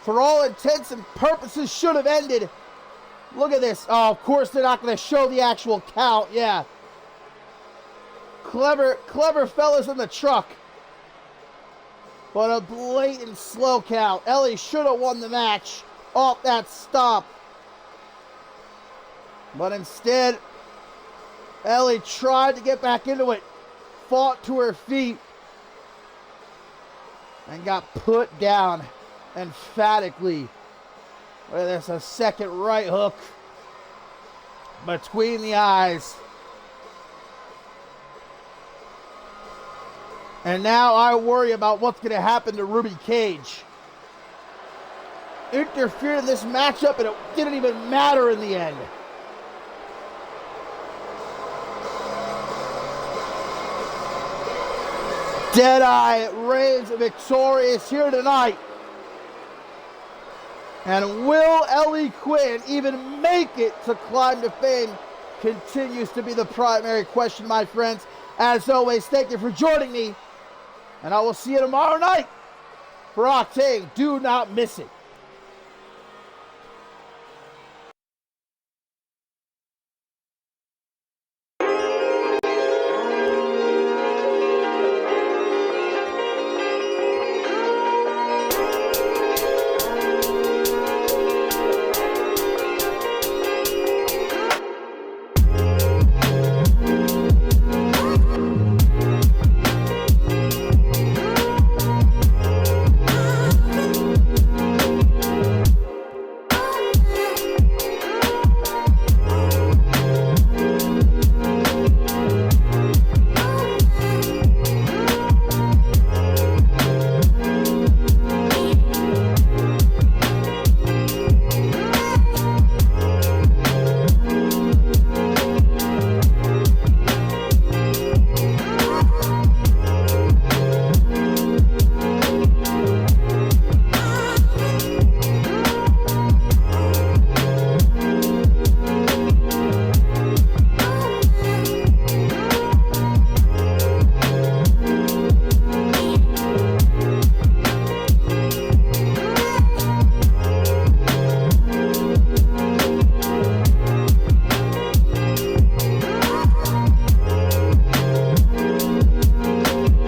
for all intents and purposes, should have ended. Look at this. Oh, of course they're not going to show the actual count. Yeah. Clever fellas in the truck. But a blatant slow count. Ellie should have won the match off that stop. But instead, Ellie tried to get back into it. Fought to her feet. And got put down emphatically. Well, there's a second right hook between the eyes. And now I worry about what's going to happen to Ruby Cage. Interfered in this matchup and it didn't even matter in the end. Deadeye reigns victorious here tonight. And will Ellie Quinn even make it to Climb to Fame? Continues to be the primary question, my friends. As always, thank you for joining me. And I will see you tomorrow night for Octane. Do not miss it.